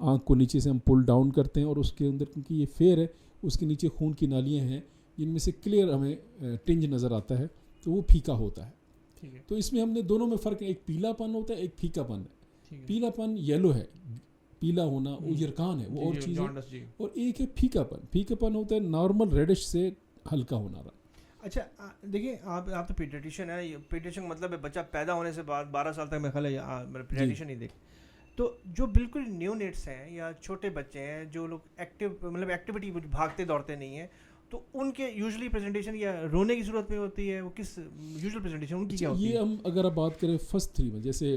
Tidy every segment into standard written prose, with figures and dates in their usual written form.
آنکھ کو نیچے سے ہم پل ڈاؤن کرتے ہیں اور اس کے اندر کیونکہ یہ فیئر ہے اس کے نیچے خون کی نالیاں ہیں جن میں سے کلیئر ہمیں ٹنج نظر آتا ہے تو وہ پھیکا ہوتا ہے. تو اس میں ہم نے دونوں میں فرق ہے, ایک پیلا پن ہوتا ہے ایک پھیکا پن ہے. پیلا پن یلو ہے, پیلا ہونا وہ یرکان ہے وہ اور چیز ہے, اور ایک ہے پھیکا پن. پھیکا پن ہوتا ہے نارمل ریڈش سے ہلکا ہونا. اچھا دیکھیے آپ تو پیڈیٹیشین ہے, پیڈیٹیشین مطلب ہے بچہ پیدا ہونے سے بعد 12 سال تک میں خیال ہے پیڈیٹیشین ہی دیکھ. تو جو بالکل نیو نیٹس ہیں یا چھوٹے بچے ہیں جو لوگ ایکٹیو مطلب ایکٹیویٹی بھاگتے دوڑتے نہیں ہیں, تو ان کے یوزلی پریزنٹیشن یا رونے کی صورت میں ہوتی ہے, وہ کس یوزول پریزنٹیشن ان کی کیا ہوتی ہے؟ یہ ہم اگر آپ بات کریں فرسٹ 3 میں, جیسے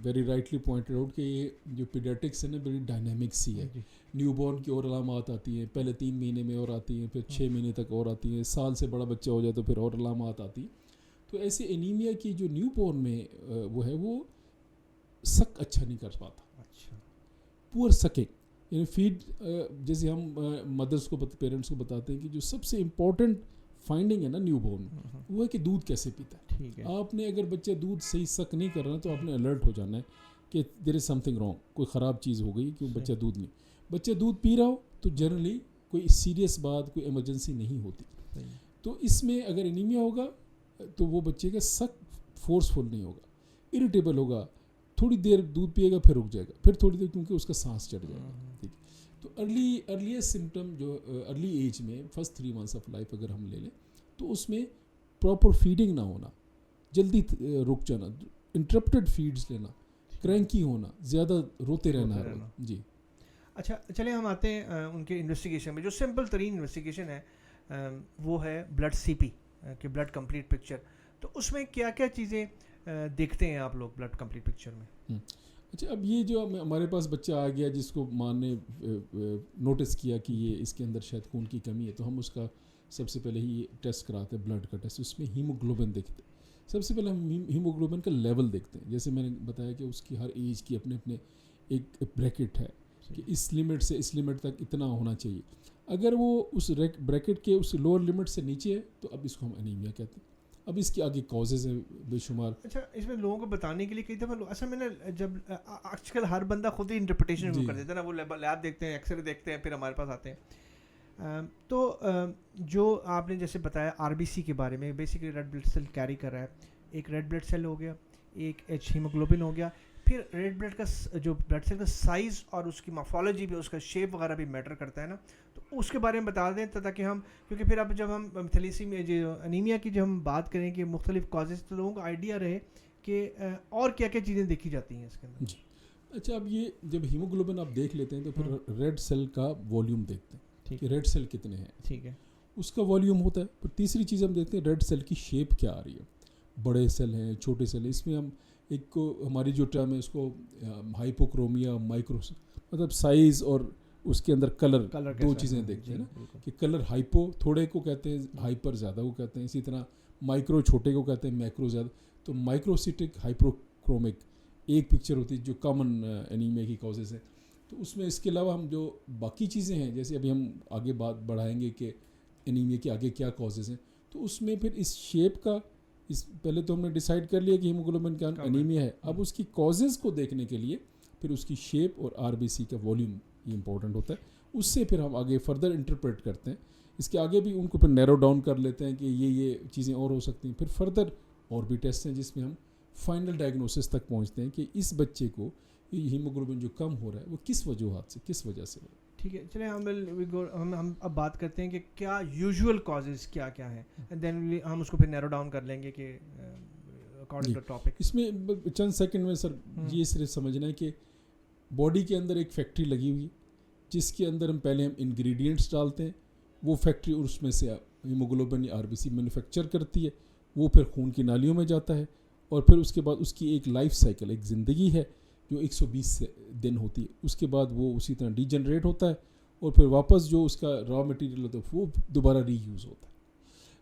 ویری رائٹلی پوائنٹڈ آؤٹ کہ یہ جو پیڈیاٹرکس ہے نا بڑی ڈائنامک سی ہے. نیو بورن کی اور علامات آتی ہیں, پہلے 3 مہینے میں اور آتی ہیں, پھر 6 مہینے تک اور آتی ہیں, سال سے بڑا بچہ ہو جائے تو پھر اور علامات آتی ہیں. تو ایسے انیمیا کی جو نیو بورن میں وہ ہے وہ سک اچھا نہیں کر پاتا, پور سکنگ یعنی فیڈ, جیسے ہم مدرس کو پیرنٹس کو بتاتے ہیں کہ جو سب سے امپورٹنٹ فائنڈنگ ہے نا نیو بورن وہ ہے کہ دودھ کیسے پیتا ہے. آپ نے اگر بچہ دودھ صحیح سک نہیں کر رہا تو آپ نے الرٹ ہو جانا ہے کہ دیر از سم تھنگ رانگ, کوئی خراب چیز ہو گئی کہ بچہ دودھ نہیں. بچہ دودھ پی رہا ہو تو جنرلی کوئی سیریس بات, کوئی ایمرجنسی نہیں ہوتی. تو اس میں اگر انیمیا ہوگا تو وہ بچے کا سک فورسفل نہیں ہوگا, اریٹیبل ہوگا, تھوڑی دیر دودھ پیے گا پھر رک جائے گا, پھر تھوڑی دیر کیونکہ اس کا سانس چڑھ جائے گا. ٹھیک ہے, تو ارلیسٹ سمٹم جو ارلی ایج میں فرسٹ 3 months آف لائف اگر ہم لے لیں تو اس میں پراپر فیڈنگ نہ ہونا, جلدی رک جانا, انٹرپٹڈ فیڈز لینا, کرینکی ہونا, زیادہ روتے رہنا. جی اچھا چلیں ہم آتے ہیں ان کے انویسٹیگیشن میں. جو سمپل ترین انویسٹیگیشن ہے وہ ہے بلڈ سی پی کہ بلڈ کمپلیٹ پکچر. تو اس میں کیا کیا چیزیں دیکھتے ہیں آپ لوگ بلڈ کمپلیٹ پکچر میں؟ اچھا, اب یہ جو ہمارے پاس بچہ آ گیا جس کو ماں نے نوٹس کیا کہ یہ اس کے اندر شاید خون کی کمی ہے, تو ہم اس کا سب سے پہلے ہی ٹیسٹ کراتے ہیں, بلڈ کا ٹیسٹ. اس میں ہیموگلوبن دیکھتے ہیں. سب سے پہلے ہم ہیموگلوبن کا لیول دیکھتے ہیں. جیسے میں نے بتایا کہ اس کی ہر ایج کی اپنے اپنے ایک بریکٹ ہے کہ اس لمٹ سے اس لمٹ تک اتنا ہونا چاہیے. اگر وہ اس بریکٹ کے اس لوور لمٹ سے نیچے ہے تو اب اس کو ہم انیمیا کہتے ہیں. اب اس کے آگے کازز ہیں بے شمار. اچھا, اس میں لوگوں کو بتانے کے لیے کئی دفعہ اصل میں نے جب آج کل ہر بندہ خود ہی انٹرپریٹیشن کر دیتا ہے نا, وہ لیب دیکھتے ہیں, ایکس رے دیکھتے ہیں, پھر ہمارے پاس آتے ہیں. تو جو آپ نے جیسے بتایا آر بی سی کے بارے میں, basically red blood cell carry کر رہا ہے. ایک ریڈ بلڈ سیل ہو گیا, ایک ایچ ہیموگلوبن ہو گیا. پھر ریڈ بلڈ کا جو بلڈ سیل کا سائز اور اس کی مارفالوجی بھی, اس کا شیپ وغیرہ بھی میٹر کرتا ہے نا. تو اس کے بارے میں بتا دیں تاکہ ہم, کیونکہ پھر اب جب ہم تھیلیسیمیا جو انیمیا کی جب ہم بات کریں کہ مختلف کازز, تو لوگوں کو آئیڈیا رہے کہ اور کیا کیا چیزیں دیکھی جاتی ہیں اس کے اندر. جی اچھا, اب یہ جب ہیموگلوبن آپ دیکھ لیتے ہیں تو پھر ریڈ سیل کا والیوم دیکھتے ہیں کہ ریڈ سیل کتنے ہیں. ٹھیک ہے, اس کا والیوم ہوتا ہے. پھر تیسری چیز ہم دیکھتے ہیں ریڈ سیل کی شیپ کیا آ رہی ہے, بڑے سیل ہیں چھوٹے سیل ہیں. اس میں ہم ایک کو ہماری جو ٹرم ہے اس کو ہائپوکرومیا مائکرو, مطلب سائز اور اس کے اندر کلر دو چیزیں دیکھتے ہیں نا, کہ کلر ہائپو تھوڑے کو کہتے ہیں, ہائپر زیادہ کو کہتے ہیں. اسی طرح مائکرو چھوٹے کو کہتے ہیں, میکرو زیادہ. تو مائکروسیٹک ہائپروکرومک ایک پکچر ہوتی ہے جو کامن انیمیا کی کازز ہیں. تو اس میں اس کے علاوہ ہم جو باقی چیزیں ہیں, جیسے ابھی ہم آگے بات بڑھائیں گے کہ انیمیا کے آگے کیا کازز ہیں, تو اس میں پھر اس شیپ کا پہلے تو ہم نے ڈیسائیڈ کر لیا کہ ہیموگلوبن کا انیمیا ہے. اب اس کی کازز کو دیکھنے کے لیے پھر اس کی شیپ اور آر بی سی کا والیوم یہ امپورٹنٹ ہوتا ہے. اس سے پھر ہم آگے فردر انٹرپریٹ کرتے ہیں. اس کے آگے بھی ان کو پھر نیرو ڈاؤن کر لیتے ہیں کہ یہ چیزیں اور ہو سکتی ہیں. پھر فردر اور بھی ٹیسٹ ہیں جس میں ہم فائنل ڈائگنوسس تک پہنچتے ہیں کہ اس بچے کو یہ ہیموگلوبن جو کم ہو رہا ہے وہ کس وجوہات سے, کس وجہ سے ہو رہا ہے. ٹھیک ہے, چلیں ہم اب بات کرتے ہیں کہ کیا یوزول کازز کیا کیا ہیں, دین ہم اس کو پھر نیرو ڈاؤن کر لیں گے کہ اکارڈنگ ٹو ٹاپک. اس میں چند سیکنڈ میں سر یہ صرف سمجھنا ہے کہ باڈی کے اندر ایک فیکٹری لگی ہوئی جس کے اندر ہم پہلے انگریڈینٹس ڈالتے ہیں. وہ فیکٹری اس میں سے ہیموگلوبن یا آر بی سی مینوفیکچر کرتی ہے. وہ پھر خون کی نالیوں میں جاتا ہے اور پھر اس کے بعد اس کی ایک لائف سائیکل, ایک زندگی ہے جو 120 دن ہوتی ہے. اس کے بعد وہ اسی طرح ڈی جنریٹ ہوتا ہے اور پھر واپس جو اس کا را مٹیریل ہوتا ہے وہ دوبارہ ری یوز ہوتا ہے.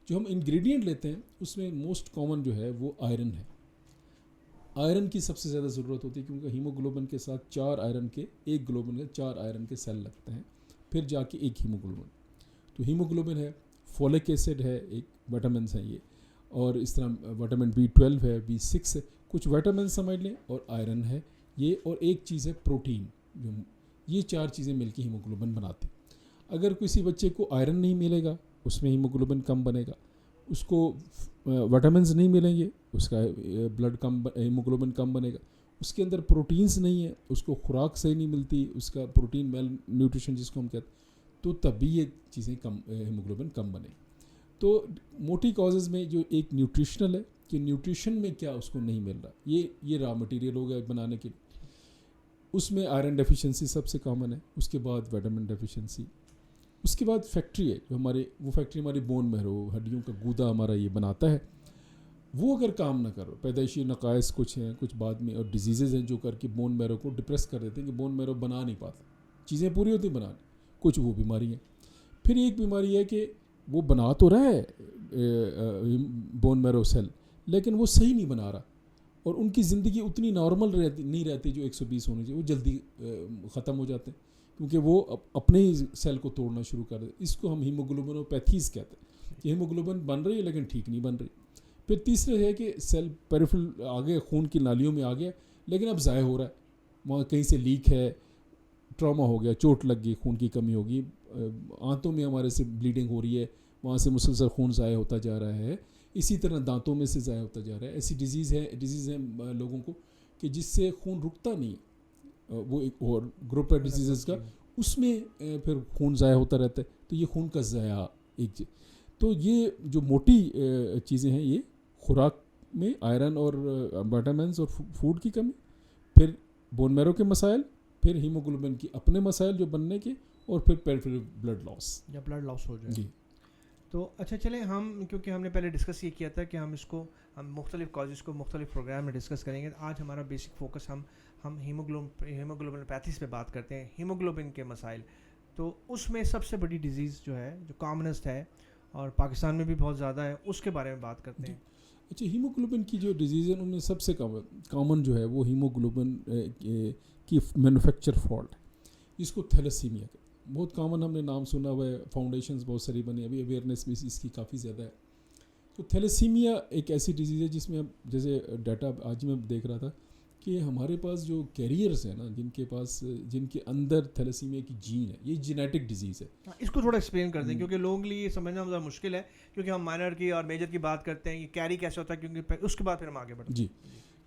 جو ہم انگریڈینٹ لیتے ہیں اس میں موسٹ کامن جو ہے وہ آئرن ہے. آئرن کی سب سے زیادہ ضرورت ہوتی ہے کیونکہ ہیموگلوبن کے ساتھ 4 آئرن کے, ایک گلوبن کے 4 آئرن کے سیل لگتے ہیں, پھر جا کے ایک ہیموگلوبن. تو ہیموگلوبن ہے, فولک ایسڈ ہے, ایک وٹامنس ہیں یہ, اور اس طرح وٹامن B12 ہے, B6 ہے, کچھ وٹامن سمجھ لیں, اور آئرن ہے یہ, اور ایک چیز ہے پروٹین جو یہ 4 چیزیں مل کے ہیموگلوبن بناتے ہیں. اگر کسی بچے کو آئرن نہیں ملے گا اس میں ہیموگلوبن کم بنے گا, اس کو وٹامنز نہیں ملیں گے اس کا بلڈ کم ہیموگلوبن کم بنے گا, اس کے اندر پروٹینز نہیں ہے, اس کو خوراک صحیح نہیں ملتی, اس کا پروٹین میل نیوٹریشن جس کو ہم کہتے ہیں, تو تبھی یہ چیزیں کم ہیموگلوبن کم بنے. تو موٹی کازز میں جو ایک نیوٹریشنل ہے کہ نیوٹریشن میں کیا اس کو نہیں مل رہا, یہ را مٹیریل ہوگا بنانے کے لیے, اس میں آئرن ڈیفیشنسی سب سے کامن ہے, اس کے بعد وٹامن ڈیفیشنسی, اس کے بعد فیکٹری ہے جو وہ فیکٹری ہماری بون میرو ہڈیوں کا گودا ہمارا یہ بناتا ہے, وہ اگر کام نہ کرو, پیدائشی نقائص کچھ ہیں, کچھ بعد میں اور ڈیزیزز ہیں جو کر کے بون میرو کو ڈپریس کر دیتے ہیں کہ بون میرو بنا نہیں پاتا, چیزیں پوری ہوتی بنانے, کچھ وہ بیماری ہیں. پھر ایک بیماری ہے کہ وہ بنا تو رہا ہے بون میرو سیل لیکن وہ صحیح نہیں بنا رہا, اور ان کی زندگی اتنی نارمل نہیں رہتی جو 120 ہونے چاہیے, وہ جلدی ختم ہو جاتے ہیں کیونکہ وہ اپنے ہی سیل کو توڑنا شروع کر دیتے. اس کو ہم ہیموگلوبنوپیتھیز کہتے ہیں کہ ہیموگلوبن بن رہی ہے لیکن ٹھیک نہیں بن رہی. پھر تیسرے ہے کہ سیل پیریفرل آگے خون کی نالیوں میں آ گیا لیکن اب ضائع ہو رہا ہے, وہاں کہیں سے لیک ہے, ٹراما ہو گیا, چوٹ لگ گئی, خون کی کمی ہوگی, آنتوں میں ہمارے سے بلیڈنگ ہو رہی ہے, وہاں سے مسلسل خون ضائع ہوتا جا رہا ہے, اسی طرح دانتوں میں سے ضائع ہوتا جا رہا ہے. ایسی ڈیزیز ہے لوگوں کو کہ جس سے خون رکتا نہیں ہے, وہ ایک اور گروپ ہے ڈیزیزز کا, اس میں پھر خون ضائع ہوتا رہتا ہے, تو یہ خون کا ضیاع ایک. تو یہ جو موٹی چیزیں ہیں یہ خوراک میں آئرن اور وٹامنس اور فوڈ کی کمی, پھر بون میرو کے مسائل, پھر ہیموگلوبن کی اپنے مسائل جو بننے کے, اور پھر پیریفرل بلڈ لاس, یا بلڈ لاس ہو جائے. جی. تو اچھا چلیں ہم, کیونکہ ہم نے پہلے ڈسکس یہ کیا تھا کہ ہم مختلف کازز کو مختلف پروگرام میں ڈسکس کریں گے. آج ہمارا بیسک فوکس ہم ہیموگلوبنوپیتھیز پہ بات کرتے ہیں, ہیموگلوبن کے مسائل. تو اس میں سب سے بڑی ڈیزیز جو ہے, جو کامنسٹ ہے اور پاکستان میں بھی بہت زیادہ ہے, اس کے بارے میں بات کرتے ہیں. اچھا, ہیموگلوبن کی جو ڈیزیز ہے ان میں سب سے کامن جو ہے وہ ہیموگلوبن کی مینوفیکچر فالٹ ہے, جس کو تھیلیسیمیا کہتے ہیں. بہت کامن ہم نے نام سنا ہوا ہے, فاؤنڈیشنز بہت ساری بنی, ابھی اویئرنیس بھی اس کی کافی زیادہ ہے. تو تھیلیسیمیا ایک ایسی ڈیزیز ہے جس میں جیسے ڈیٹا آج میں دیکھ رہا تھا کہ ہمارے پاس جو کیریئرز ہیں نا, جن کے اندر تھیلیسیمیا کی جین ہے, یہ جینیٹک ڈیزیز ہے. اس کو تھوڑا ایکسپلین کر دیں کیونکہ لوگوں کے لیے یہ سمجھنا ذرا مشکل ہے, کیونکہ ہم مائنر کی اور میجر کی بات کرتے ہیں, یہ کیری کیسے ہوتا ہے, کیونکہ اس کے بعد پھر ہم آگے بڑھتے ہیں. جی,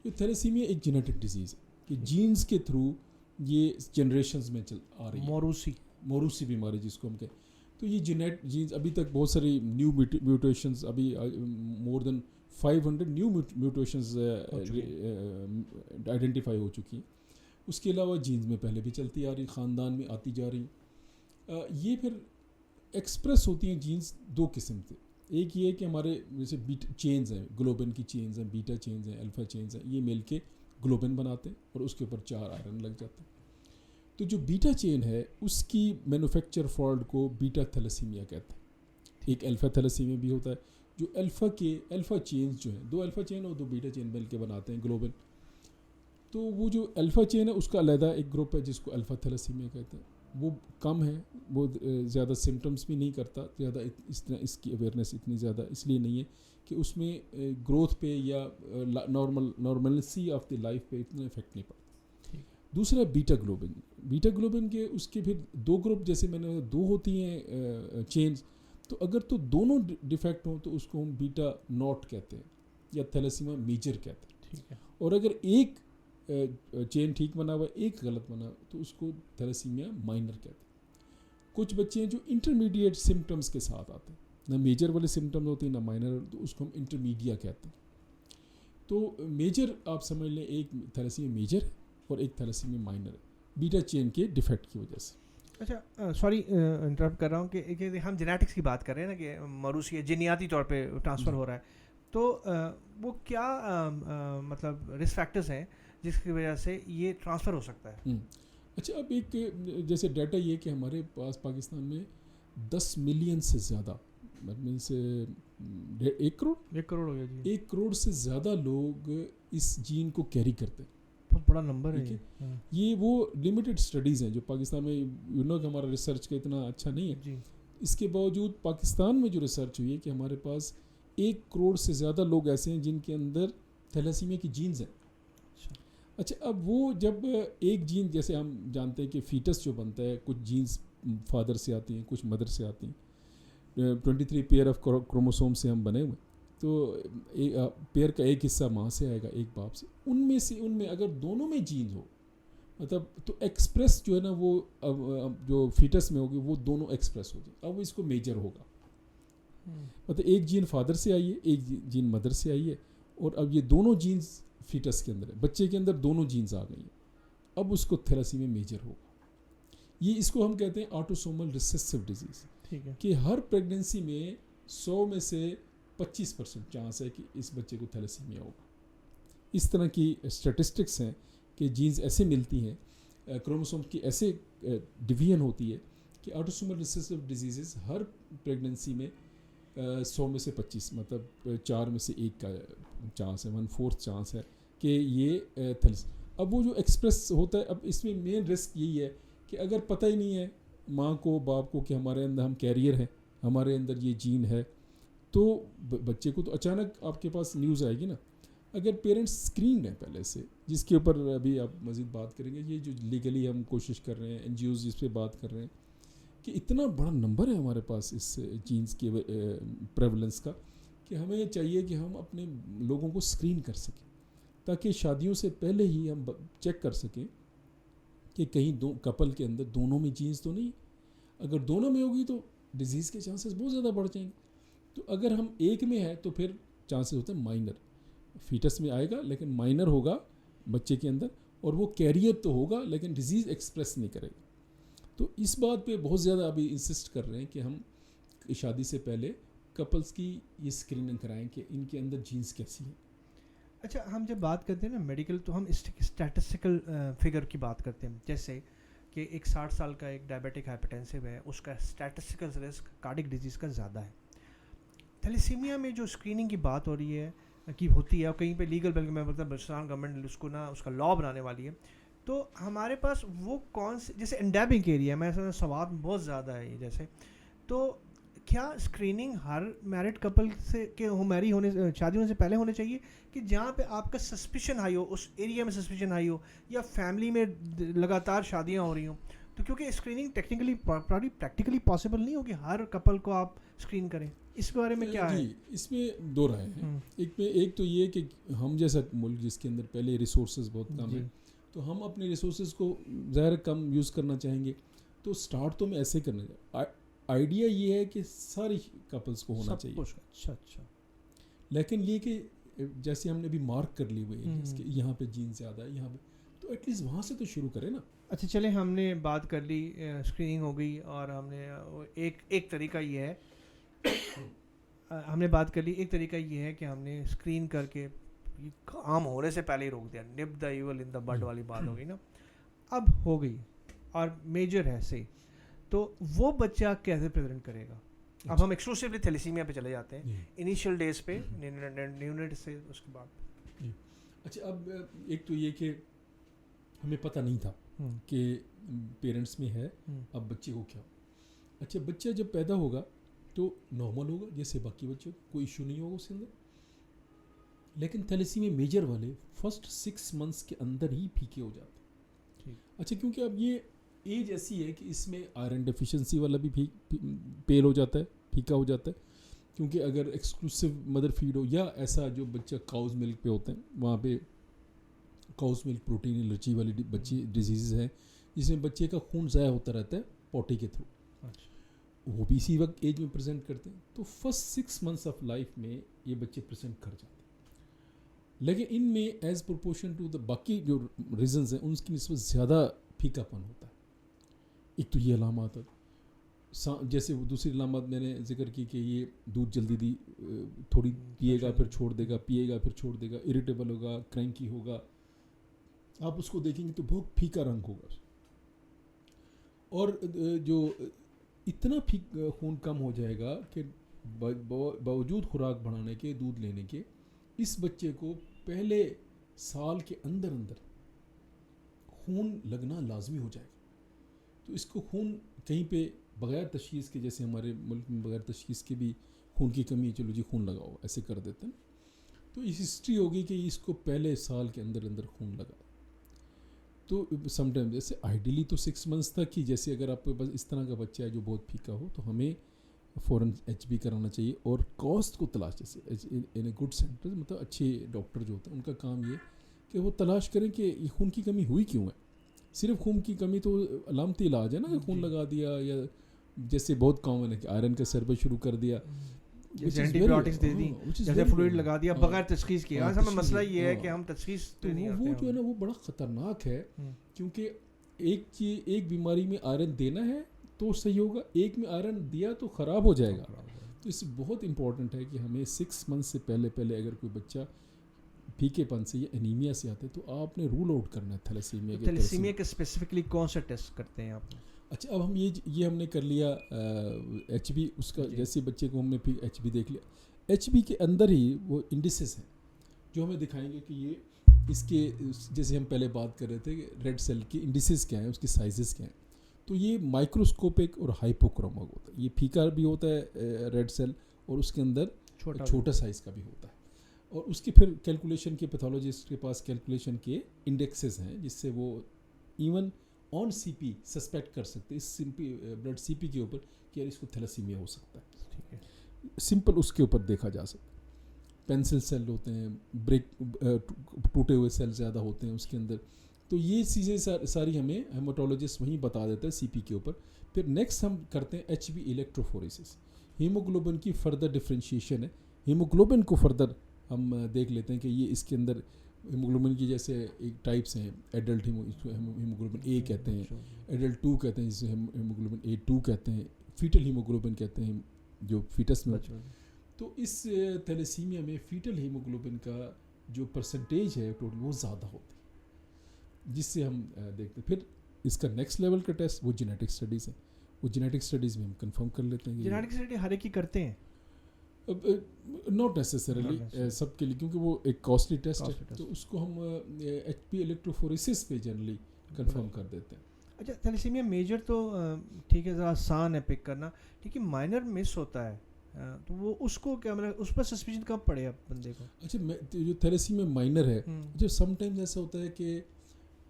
یہ تھیلیسیمیا ایک جینیٹک ڈیزیز ہے کہ جینز کے تھرو یہ جنریشنز میں آ رہی ہے, موروثی بیماری جس کو ہم کہیں. تو یہ جینز ابھی تک بہت ساری نیو میوٹیشنز, ابھی مور دین 500 نیو میوٹیشنز آئیڈینٹیفائی ہو چکی ہیں. اس کے علاوہ جینز میں پہلے بھی چلتی آ رہی, خاندان میں آتی جا رہی. یہ پھر ایکسپریس ہوتی ہیں جینز دو قسم سے. ایک یہ ہے کہ ہمارے جیسے چینز ہیں, گلوبن کی چینز ہیں, بیٹا چینز ہیں, الفا چینز ہیں, یہ مل کے گلوبن بناتے ہیں اور اس کے اوپر 4 آئرن لگ جاتے ہیں. تو جو بیٹا چین ہے اس کی مینوفیکچر فالٹ کو بیٹا تھیلیسیمیا کہتے ہیں. ایک الفا تھیلیسیمیا بھی ہوتا ہے, جو الفا چینز جو ہیں, 2 الفا چین اور 2 بیٹا چین مل کے بناتے ہیں گلوبن. تو وہ جو الفا چین ہے اس کا علیحدہ ایک گروپ ہے جس کو الفا تھیلیسیمیا کہتے ہیں. وہ کم ہے, وہ زیادہ سمٹمز بھی نہیں کرتا زیادہ, اس کی اویئرنیس اتنی زیادہ اس لیے نہیں ہے کہ اس میں گروتھ پہ یا نارملسی آف دی لائف پہ اتنا افیکٹ نہیں پڑتا. دوسرا بیٹا گلوبن کے اس کے پھر 2 گروپ, جیسے میں نے 2 ہوتی ہیں چینز, تو اگر تو دونوں ڈیفیکٹ ہوں تو اس کو ہم بیٹا ناٹ کہتے ہیں یا تھیلیسیمیا میجر کہتے ہیں. اور اگر ایک چین ٹھیک بنا ہوا, ایک غلط بنا, تو اس کو تھیلیسیمیا مائنر کہتے ہیں. کچھ بچے ہیں جو انٹرمیڈیٹ سمٹمز کے ساتھ آتے ہیں, نہ میجر والے سمٹمز ہوتے ہیں نہ مائنر, تو اس کو ہم انٹرمیڈیا کہتے ہیں. تو میجر آپ سمجھ لیں ایک تھیلیسیمیا میجر ہے اور ایک تھیلیسیمیا مائنر ہے, بیٹا چین کے ڈیفیکٹ کی وجہ سے. اچھا سوری انٹرپٹ کر رہا ہوں کہ ہم جینیٹکس کی بات کر رہے ہیں نا کہ موروثی جینیاتی طور پہ ٹرانسفر ہو رہا ہے, تو وہ کیا مطلب رسک فیکٹرز ہیں جس کی وجہ سے یہ ٹرانسفر ہو سکتا ہے؟ اچھا, اب ایک جیسے ڈیٹا یہ کہ ہمارے پاس پاکستان میں 10 ملین سے زیادہ, مطلب سے 1 کروڑ ہو گیا جی, 1 کروڑ سے زیادہ لوگ اس جین کو کیری کرتے ہیں. بہت بڑا نمبر ہے یہ. وہ لمیٹڈ اسٹڈیز ہیں جو پاکستان میں, کہ ہمارا ریسرچ کا اتنا اچھا نہیں ہے جی. اس کے باوجود پاکستان میں جو ریسرچ ہوئی ہے کہ ہمارے پاس 1 کروڑ سے زیادہ لوگ ایسے ہیں جن کے اندر تھیلیسیمیا کی جینز ہیں. اچھا اب وہ جب ایک جین جیسے ہم جانتے ہیں کہ فیٹس جو بنتا ہے کچھ جینز فادر سے آتی ہیں کچھ مدر سے آتی ہیں 23 پیئر آف کروموسوم سے ہم بنے ہوئے تو پیئر کا ایک حصہ ماں سے آئے گا ایک باپ سے ان میں اگر دونوں میں جین ہو مطلب تو ایکسپریس جو ہے نا وہ جو فیٹس میں ہوگی وہ دونوں ایکسپریس ہو جائے اب وہ اس کو میجر ہوگا مطلب ایک جین فادر سے آئی ہے ایک جین مدر سے آئی ہے اور اب یہ دونوں جینز فیٹس کے اندر ہے بچے کے اندر دونوں جینز آ گئی ہیں اب اس کو تھیلیسیمیا میجر ہوگا یہ اس کو ہم کہتے ہیں آٹوسومل ریسیسیو ڈیزیز کہ ہر پریگننسی میں 100 میں سے 25% چانس ہے کہ اس بچے کو تھیلیسیمیا ہوگا اس طرح کی اسٹیٹسٹکس ہیں کہ جینز ایسے ملتی ہیں کروموسوم کی ایسے ڈویژن ہوتی ہے کہ آٹوسومل ریسیسیو ڈیزیزز ہر پریگننسی میں 100 میں سے 25 مطلب 4 میں سے 1 کا چانس ہے 1/4 چانس ہے کہ یہ اب وہ جو ایکسپریس ہوتا ہے اب اس میں مین رسک یہی ہے کہ اگر پتہ ہی نہیں ہے ماں کو باپ کو کہ ہمارے اندر ہم کیریئر ہیں ہمارے اندر یہ جین ہے تو بچے کو تو اچانک آپ کے پاس نیوز آئے گی نا اگر پیرنٹس اسکرینڈ ہیں پہلے سے جس کے اوپر ابھی آپ مزید بات کریں گے یہ جو لیگلی ہم کوشش کر رہے ہیں این جی اوز اس پہ بات کر رہے ہیں کہ اتنا بڑا نمبر ہے ہمارے پاس اس جینز کے پریولنس کا کہ ہمیں چاہیے کہ ہم اپنے لوگوں کو اسکرین کر سکیں تاکہ شادیوں سے پہلے ہی ہم چیک کر سکیں کہ کہیں دو کپل کے اندر دونوں میں جینز تو نہیں اگر دونوں میں ہوگی تو ڈیزیز کے چانسز بہت زیادہ بڑھ جائیں گے تو اگر ہم ایک میں ہے تو پھر چانسز ہوتے ہیں مائنر فیٹس میں آئے گا لیکن مائنر ہوگا بچے کے اندر اور وہ کیریئر تو ہوگا لیکن ڈیزیز ایکسپریس نہیں کرے گا تو اس بات پہ بہت زیادہ ابھی انسسٹ کر رہے ہیں کہ ہم شادی سے پہلے کپلز کی یہ اسکریننگ کرائیں کہ ان کے اندر جینز کیسی ہیں. اچھا ہم جب بات کرتے ہیں نا میڈیکل تو ہم اسٹیٹسٹیکل فگر کی بات کرتے ہیں جیسے کہ ایک 60 سال کا ایک ڈائبیٹک ہائپرٹینسو ہے اس کا اسٹیٹسٹیکل رسک کارڈک ڈیزیز کا زیادہ ہے. تھیلیسیمیا میں جو اسکریننگ کی بات ہو رہی ہے کی ہوتی ہے اور کہیں پہ لیگل بلکہ میں مطلب بلوچستان گورنمنٹ اس کو نا اس کا لا بنانے والی ہے تو ہمارے پاس وہ کون سے جیسے انڈیمک ایریا ہے میں سوال بہت زیادہ ہے یہ جیسے تو کیا اسکریننگ ہر میرڈ کپل سے کہ میری ہونے شادی ہونے سے پہلے ہونے چاہیے کہ جہاں پہ آپ کا سسپیشن ہائی ہو اس ایریا میں سسپیشن ہائی ہو یا فیملی میں لگاتار شادیاں ہو رہی ہوں تو کیونکہ اسکریننگ ٹیکنیکلی پریکٹیکلی پاسبل نہیں ہوگی ہر کپل کو آپ اسکرین کریں اس کے بارے میں کیا ہے؟ جی اس میں دو رائے ہیں. ایک تو یہ کہ ہم جیسا ملک جس کے اندر پہلے ریسورسز بہت کم ہیں تو ہم اپنے ریسورسز کو ظاہر کم یوز کرنا چاہیں گے تو سٹارٹ تو میں ایسے کرنا چاہیے. آئیڈیا یہ ہے کہ ساری کپلز کو ہونا چاہیے اچھا لیکن یہ کہ جیسے ہم نے ابھی مارک کر لی ہوئی ہے کہ یہاں پہ جین زیادہ ہے یہاں پہ تو ایٹ لیسٹ وہاں سے تو شروع کریں نا. اچھا چلیں ہم نے بات کر لی اسکریننگ ہو گئی اور ہم نے ایک طریقہ یہ ہے ایک طریقہ یہ ہے کہ ہم نے اسکرین کر کے کام ہونے سے پہلے ہی روک دیا نپ دا ایول ان دا بڈ والی بات ہو گئی نا اب ہو گئی اور میجر ہے صحیح تو وہ بچہ کیسے پریزنٹ کرے گا. اب ہم ایکسکلوسیولی تھیلیسیمیا پہ چلے جاتے ہیں انیشیل ڈیز پہ نیونیٹ سے اس کے بعد. اچھا اب ایک تو یہ کہ ہمیں پتہ نہیں تھا کہ پیرنٹس میں ہے اب بچے کو کیا. اچھا بچہ جب پیدا ہوگا تو نارمل ہوگا جیسے باقی بچوں کوئی ایشو نہیں ہوگا اس کے اندر لیکن تھیلیسیمیا میجر والے فرسٹ 6 منتھس کے اندر ہی پھیکے ہو جاتے ہیں. اچھا کیونکہ اب یہ ایج ایسی ہے کہ اس میں آئرن ڈیفیشنسی والا بھی پیل ہو جاتا ہے پھیکا ہو جاتا ہے کیونکہ اگر ایکسکلوسیو مدر فیڈ ہو یا ایسا جو بچہ کاؤز ملک پہ ہوتے ہیں وہاں پہ کاؤز ملک پروٹین الرجی والی بچی ڈیزیز ہیں جس میں بچے کا خون ضائع ہوتا رہتا ہے پوٹی کے تھرو وہ بھی اسی وقت ایج میں پریزنٹ کرتے ہیں تو فرسٹ 6 منتھس آف لائف میں یہ بچے پریزنٹ کر جاتے ہیں لیکن ان میں ایز پروپورشن ٹو دا باقی جو ریزنز ہیں ان کی نسبت زیادہ پھیکا پن ہوتا ہے. ایک تو یہ علامات ہے جیسے دوسری علامات میں نے ذکر کی کہ یہ دودھ جلدی تھوڑی پیے گا پھر چھوڑ دے گا پیے گا پھر چھوڑ دے گا اریٹیبل ہوگا کرینکی ہوگا آپ اس کو دیکھیں گے تو بہت پھیکا رنگ ہوگا اور جو اتنا خون کم ہو جائے گا کہ باوجود خوراک بڑھانے کے دودھ لینے کے اس بچے کو پہلے سال کے اندر خون لگنا لازمی ہو جائے گا. تو اس کو خون کہیں پہ بغیر تشخیص کے جیسے ہمارے ملک میں بغیر تشخیص کے بھی خون کی کمی ہے چلو جی خون لگاؤ ایسے کر دیتے ہیں تو اس ہسٹری ہوگی کہ اس کو پہلے سال کے اندر خون لگا تو سم ٹائم جیسے آئیڈیلی تو 6 months تک ہی, جیسے اگر آپ کے پاس اس طرح کا بچہ ہے جو بہت پھیکا ہو تو ہمیں فوراً ایچ بی کرانا چاہیے. اور کاسٹ کو تلاش, جیسے ان اے گڈ سینٹر, مطلب اچھے ڈاکٹر جو ہوتے ہیں ان کا کام یہ کہ وہ تلاش کریں کہ یہ خون کی کمی ہوئی کیوں ہے. صرف خون کی کمی تو علامتی علاج ہے نا, کہ خون لگا دیا, یا جیسے بہت کامن ہے کہ آئرن کا سربت شروع کر دیا, اینٹی بایوٹکس دے دی, جیسے فلوئڈ لگا دیا بغیر تشخیص کے. اصل میں مسئلہ یہ ہے کہ ہم تشخیص نہیں وہ جو ہے نا وہ بڑا خطرناک ہے, کیونکہ ایک بیماری میں آئرن دینا ہے تو صحیح ہوگا, ایک میں آئرن دیا تو خراب ہو جائے گا. تو اس بہت امپورٹنٹ ہے کہ ہمیں 6 months سے پہلے اگر کوئی بچہ پھیکے پن سے یا انیمیا سے آتا ہے تو آپ نے رول آؤٹ کرنا ہے تھیلیسیمیا کے. تھیلیسیمیا کے اسپیسیفکلی کون سا ٹیسٹ کرتے ہیں آپ؟ اچھا, اب ہم یہ ہم نے کر لیا ایچ بی, اس کا جیسے بچے کو ہم نے پھر ایچ بی دیکھ لیا. ایچ بی کے اندر ہی وہ انڈیسز ہیں جو ہمیں دکھائیں گے کہ یہ اس کے, جیسے ہم پہلے بات کر رہے تھے کہ ریڈ سیل کے انڈیسز کیا ہیں, اس کی سائزز کیا ہیں. تو یہ مائکروسکوپک اور ہائپوکروما ہوتا ہے. یہ پھیکا بھی ہوتا ہے ریڈ سیل, اور اس کے اندر چھوٹا سائز کا بھی ہوتا ہے. اور اس کی پھر کیلکولیشن کے پیتھولوجسٹ کے پاس کیلکولیشن کے انڈیکسز ہیں جس سے وہ even on C P suspect کر سکتے اس سمپی بلڈ سی پی کے اوپر کہ یار اس کو تھیلیسیمیا ہو سکتا ہے. ٹھیک ہے, سمپل اس کے اوپر دیکھا جا سکتا ہے. پینسل سیل ہوتے ہیں, بریک ٹوٹے ہوئے سیل زیادہ ہوتے ہیں اس کے اندر. تو یہ چیزیں ساری ہمیں ہیماٹولوجسٹ وہیں بتا دیتا ہے سی پی کے اوپر. پھر نیکسٹ ہم کرتے ہیں ایچ بی الیکٹروفوریسس. ہیموگلوبن کی فردر ڈفرینشیشن ہے. ہیموگلوبن کو فردر ہم دیکھ لیتے ہیں کہ یہ اس کے اندر ہیموگلوبن کی جیسے ایک ٹائپس ہیں, ایڈلٹ ہیموگلوبن اے کہتے ہیں, ایڈلٹ 2 کہتے ہیں, جسے ہیموگلوبن A2 کہتے ہیں, فیٹل ہیموگلوبن کہتے ہیں جو فیٹس میں. تو اس تھیلیسیمیا میں فیٹل ہیموگلوبن کا جو پرسنٹیج ہے ٹوٹل وہ زیادہ ہوتی ہے, جس سے ہم دیکھتے ہیں. پھر اس کا نیکسٹ لیول کا ٹیسٹ وہ جینیٹک اسٹڈیز ہیں. وہ جینیٹک اسٹڈیز میں ہم کنفرم کر لیتے ہیں. جینیٹک اسٹڈی ہر ایک ہی کرتے ہیں؟ ناٹ نیسسریلی سب کے لیے, کیونکہ وہ ایک کاسٹلی ٹیسٹ ہے, تو اس کو ہم ایچ پی الیکٹروفوریسس پہ جنرلی کنفرم کر دیتے ہیں. اچھا, تھیلیسیمیا میجر تو ٹھیک ہے, ذرا آسان ہے پک کرنا, لیکن مائنر مس ہوتا ہے, تو وہ اس کو کیا مطلب اس پر سسپیشن کب پڑے اب بندے کو؟ اچھا, جو تھیلیسیمیا مائنر ہے, جو سم ٹائمز ایسا ہوتا ہے کہ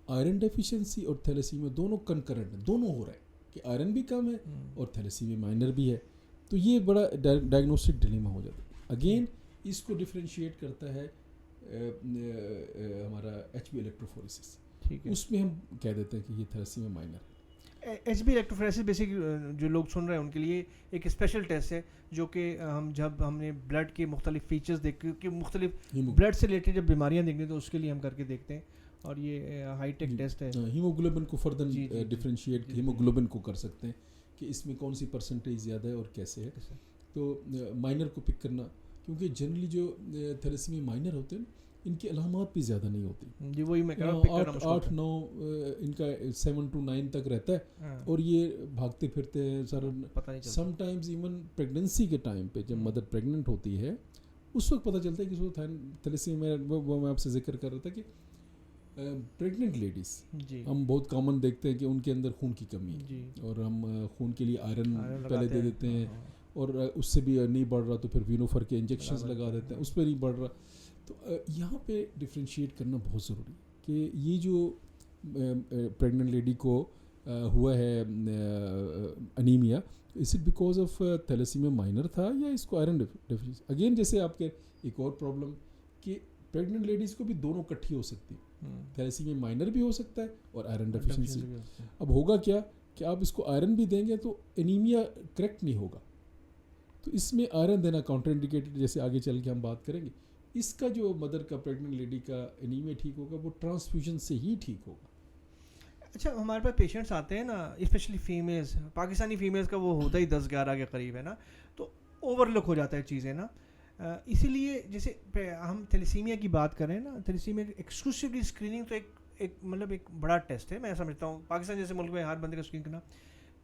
آئرن ڈیفیشنسی اور تھیلیسیمیا دونوں کنکرنٹ ہیں, دونوں ہو رہے ہیں کہ آئرن بھی کم ہے اور تھیلیسیمیا مائنر بھی ہے. تو یہ بڑا ڈائگنوسٹک ڈلیما ہو جاتا ہے. اگین اس کو ڈفرینشیٹ کرتا ہے ہمارا ایچ بی الیکٹروفوریسس. اس میں ہم کہہ دیتے ہیں کہ یہ تھیلیسیمیا مائنر ہے. ایچ بی الیکٹروفوریسس بیسک جو لوگ سن رہے ہیں ان کے لیے ایک اسپیشل ٹیسٹ ہے, جو کہ ہم نے بلڈ کے مختلف فیچرز دیکھ کے مختلف بلڈ سے ریلیٹڈ جب بیماریاں دیکھیں تو اس کے لیے ہم کر کے دیکھتے ہیں, اور یہ ہائی ٹیک ٹیسٹ ہے. ہیموگلوبن کو فردر ڈفرینشیٹ ہیموگلوبن کو کر سکتے ہیں کہ اس میں کون سی پرسنٹیج زیادہ ہے اور کیسے ہے. تو مائنر کو پک کرنا, کیونکہ جنرلی جو تھیلیسیمیا مائنر ہوتے ہیں ان کی علامات بھی زیادہ نہیں ہوتی. جی وہی میں کہہ رہا ہوں, 8-9 ان کا 7 to 9 تک رہتا ہے, اور یہ بھاگتے پھرتے ہیں سر. سم ٹائمز ایون پریگننسی کے ٹائم پہ جب مدر پریگننٹ ہوتی ہے اس وقت پتہ چلتا ہے کہ اس کو تھیلیسیمیا, وہ میں آپ سے ذکر کر رہا تھا کہ پریگننٹ لیڈیز ہم بہت کامن دیکھتے ہیں کہ ان کے اندر خون کی کمی ہے, اور ہم خون کے لیے آئرن پہلے دے دیتے ہیں, اور اس سے بھی نہیں بڑھ رہا تو پھر وینوفر کے انجیکشنز لگا دیتے ہیں, اس پہ نہیں بڑھ رہا. تو یہاں پہ ڈفرینشیٹ کرنا بہت ضروری ہے کہ یہ جو پریگننٹ لیڈی کو ہوا ہے انیمیا, اس it because of thalassaemia minor تھا یا اس کو آئرن ڈیفیشنسی. اگین جیسے آپ کے ایک اور پرابلم کہ پریگننٹ لیڈیز کو بھی دونوں اکٹھی ہو سکتی ہے, تھیلیسیمیا مائنر بھی ہو سکتا ہے اور آئرن ڈیفیشنسی. اب ہوگا کیا کہ آپ اس کو آئرن بھی دیں گے تو انیمیا کریکٹ نہیں ہوگا, تو اس میں آئرن دینا کاؤنٹر انڈیکیٹڈ, جیسے آگے چل کے ہم بات کریں گے. اس کا جو مدر کا پریگننٹ لیڈی کا انیمیا ٹھیک ہوگا وہ ٹرانسفیوژن سے ہی ٹھیک ہوگا. اچھا, ہمارے پاس پیشنٹس آتے ہیں نا, اسپیشلی فیمیلز, پاکستانی فیمیلز کا وہ ہوتا ہی 10-11 کے قریب ہے نا, تو اوور لک ہو جاتا ہے چیزیں نا. اسی لیے جیسے ہم تھیلیسیمیا کی بات کریں نا, تھیلیسیمیا ایکسکلوسیولی اسکریننگ تو ایک مطلب ایک بڑا ٹیسٹ ہے, میں سمجھتا ہوں پاکستان جیسے ملک میں ہر بندے کا اسکرین کرنا.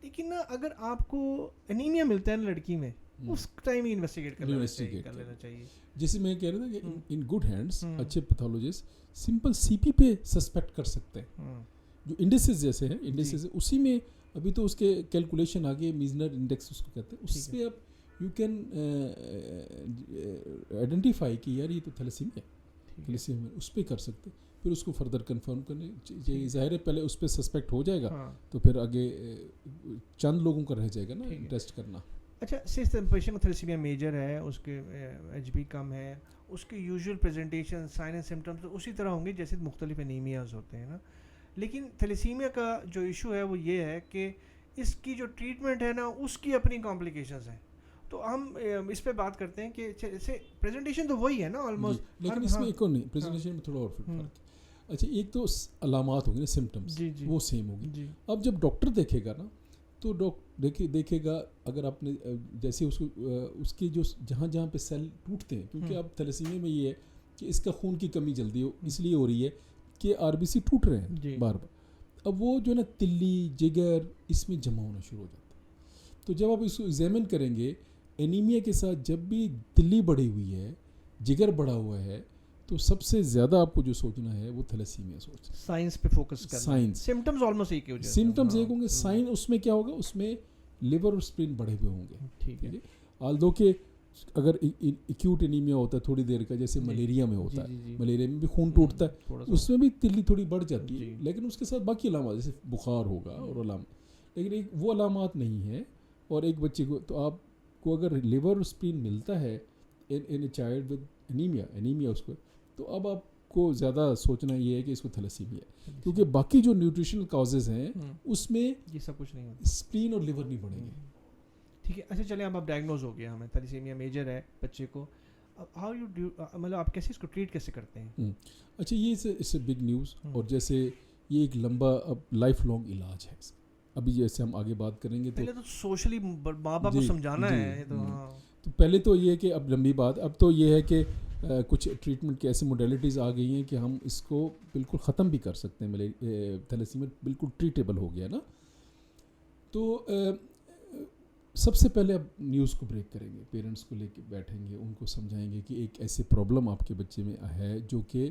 لیکن نا اگر آپ کو انیمیا ملتا ہے نا لڑکی میں, اس ٹائم ہی انویسٹیگیٹ کر لینا چاہیے. جیسے میں کہہ رہا تھا کہ ان گڈ ہینڈس اچھے پیتھولوجسٹ سمپل سی پی پہ سسپیکٹ کر سکتے ہیں, جو انڈیسز جیسے ہیں, انڈیسز اسی میں ابھی تو اس کے کیلکولیشن آگے میزنر انڈیکس اس کو کہتے ہیں, اس پہ آپ یو کین آئیڈینٹیفائی کہ یار یہ تو تھیلیسیمیا ہے, اس پہ کر سکتے. پھر اس کو فردر کنفرم کرنے چاہیے. ظاہر ہے پہلے اس پہ سسپیکٹ ہو جائے گا تو پھر آگے چند لوگوں کا رہ جائے گا نا ٹیسٹ کرنا. اچھا پیشنٹ کو تھیلیسیمیا میجر ہے, اس کے ایچ بی کم ہے, اس کے usual presentation sign and symptoms تو اسی طرح ہوں گے جیسے مختلف انیمیاز ہوتے ہیں نا, لیکن تھیلیسیمیا کا جو ایشو ہے وہ یہ ہے کہ اس کی جو ٹریٹمنٹ ہے نا اس کی اپنی کمپلیکیشنز ہیں. تو ہم اس پہ بات کرتے ہیں کہ پریزنٹیشن تو وہی ہے نا آلموسٹ, لیکن اس میں ایک اور نہیں, پریزنٹیشن میں تھوڑا اور فرق ہے. اچھا ایک تو علامات ہوں گے نا, سمٹمس وہ سیم ہوں گے. اب جب ڈاکٹر دیکھے گا نا تو دیکھے گا اگر آپ نے جیسے اس کی جو جہاں پہ سیل ٹوٹتے ہیں, کیونکہ اب تھیلیسیمیا میں یہ ہے کہ اس کا خون کی کمی جلدی اس لیے ہو رہی ہے کہ آر بی سی ٹوٹ رہے ہیں بار بار. اب وہ جو ہے نا تلی جگر اس میں جمع ہونا شروع ہو جاتا ہے. تو جب آپ اس کو ایگزامن کریں گے انیمیا کے ساتھ, جب بھی تلی بڑھی ہوئی ہے, جگر بڑھا ہوا ہے, تو سب سے زیادہ آپ کو جو سوچنا ہے وہ تھیلیسیمیا سوچنا ہے. سائنس پہ فوکس کرنا. سائنس سمٹمز آلموسٹ ایک ہو جائیں, سمٹمز ایک ہوں گے. سائن اس میں کیا ہوگا, اس میں لیور اور اسپلین بڑھے ہوئے ہوں گے. ٹھیک ہے, آلدو کہ اگر ایکیوٹ انیمیا ہوتا ہے تھوڑی دیر کا, جیسے ملیریا میں ہوتا ہے, ملیریا میں بھی خون ٹوٹتا ہے, اس میں بھی تلی تھوڑی بڑھ جاتی ہے, لیکن اس کے ساتھ باقی علامات جیسے بخار ہوگا اور علامات, لیکن ایک وہ علامات نہیں ہے. اور ایک بچے کو تو آپ کو اگر لیور اور اسپلین ملتا ہے ان اے چائلڈ ود انیمیا اس کو, تو اب آپ کو زیادہ سوچنا یہ ہے کہ اس کو تھیلیسیمیا ہے, کیونکہ باقی جو نیوٹریشنل کازز ہیں اس میں یہ سب کچھ نہیں ہوتا, اسپلین اور لیور نہیں بڑھیں گے. ٹھیک ہے. اچھا چلیں اب ڈائگنوز ہو گیا ہمیں تھیلیسیمیا میجر ہے بچے کو, ہاؤ یو ڈو, مطلب آپ کیسے اس کو ٹریٹ کیسے کرتے ہیں؟ اچھا یہ اس بگ نیوز, اور جیسے یہ ایک لمبا اب لائف لانگ علاج ہے. ابھی جیسے ہم آگے بات کریں گے پہلے تو سوشلی ماں باپ کو سمجھانا ہے. تو پہلے تو یہ ہے کہ اب لمبی بات, اب تو یہ ہے کہ کچھ ٹریٹمنٹ کی ایسی موڈیلٹیز آ گئی ہیں کہ ہم اس کو بالکل ختم بھی کر سکتے ہیں. تھیلیسیمیا بالکل ٹریٹیبل ہو گیا نا. تو سب سے پہلے اب نیوز کو بریک کریں گے, پیرنٹس کو لے کے بیٹھیں گے, ان کو سمجھائیں گے کہ ایک ایسی پرابلم آپ کے بچے میں ہے جو کہ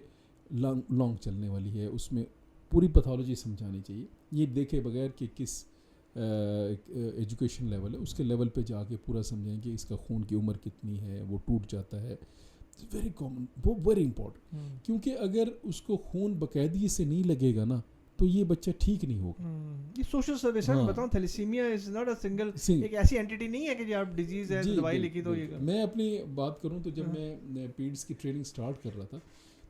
لانگ چلنے والی ہے. اس میں پوری پیتھولوجی سمجھانی چاہیے. یہ دیکھے بغیر کہ کس ایجوکیشن لیول ہے, اس کے لیول پہ جا کے پورا سمجھائیں کہ اس کا خون کی عمر کتنی ہے, وہ ٹوٹ جاتا ہے. ویری کامن, وہ ویری امپورٹنٹ, کیونکہ اگر اس کو خون باقاعدگی سے نہیں لگے گا نا تو یہ بچہ ٹھیک نہیں ہوگا. یہ سوشل سروس ہے, بتاؤں thalassaemia is not a single, ایک ایسی اینٹیٹی نہیں ہے کہ جب آپ ڈیزیز ہے دوائی لکھی تو یہ. میں اپنی بات کروں تو جب میں پیڈس کی ٹریننگ سٹارٹ کر رہا تھا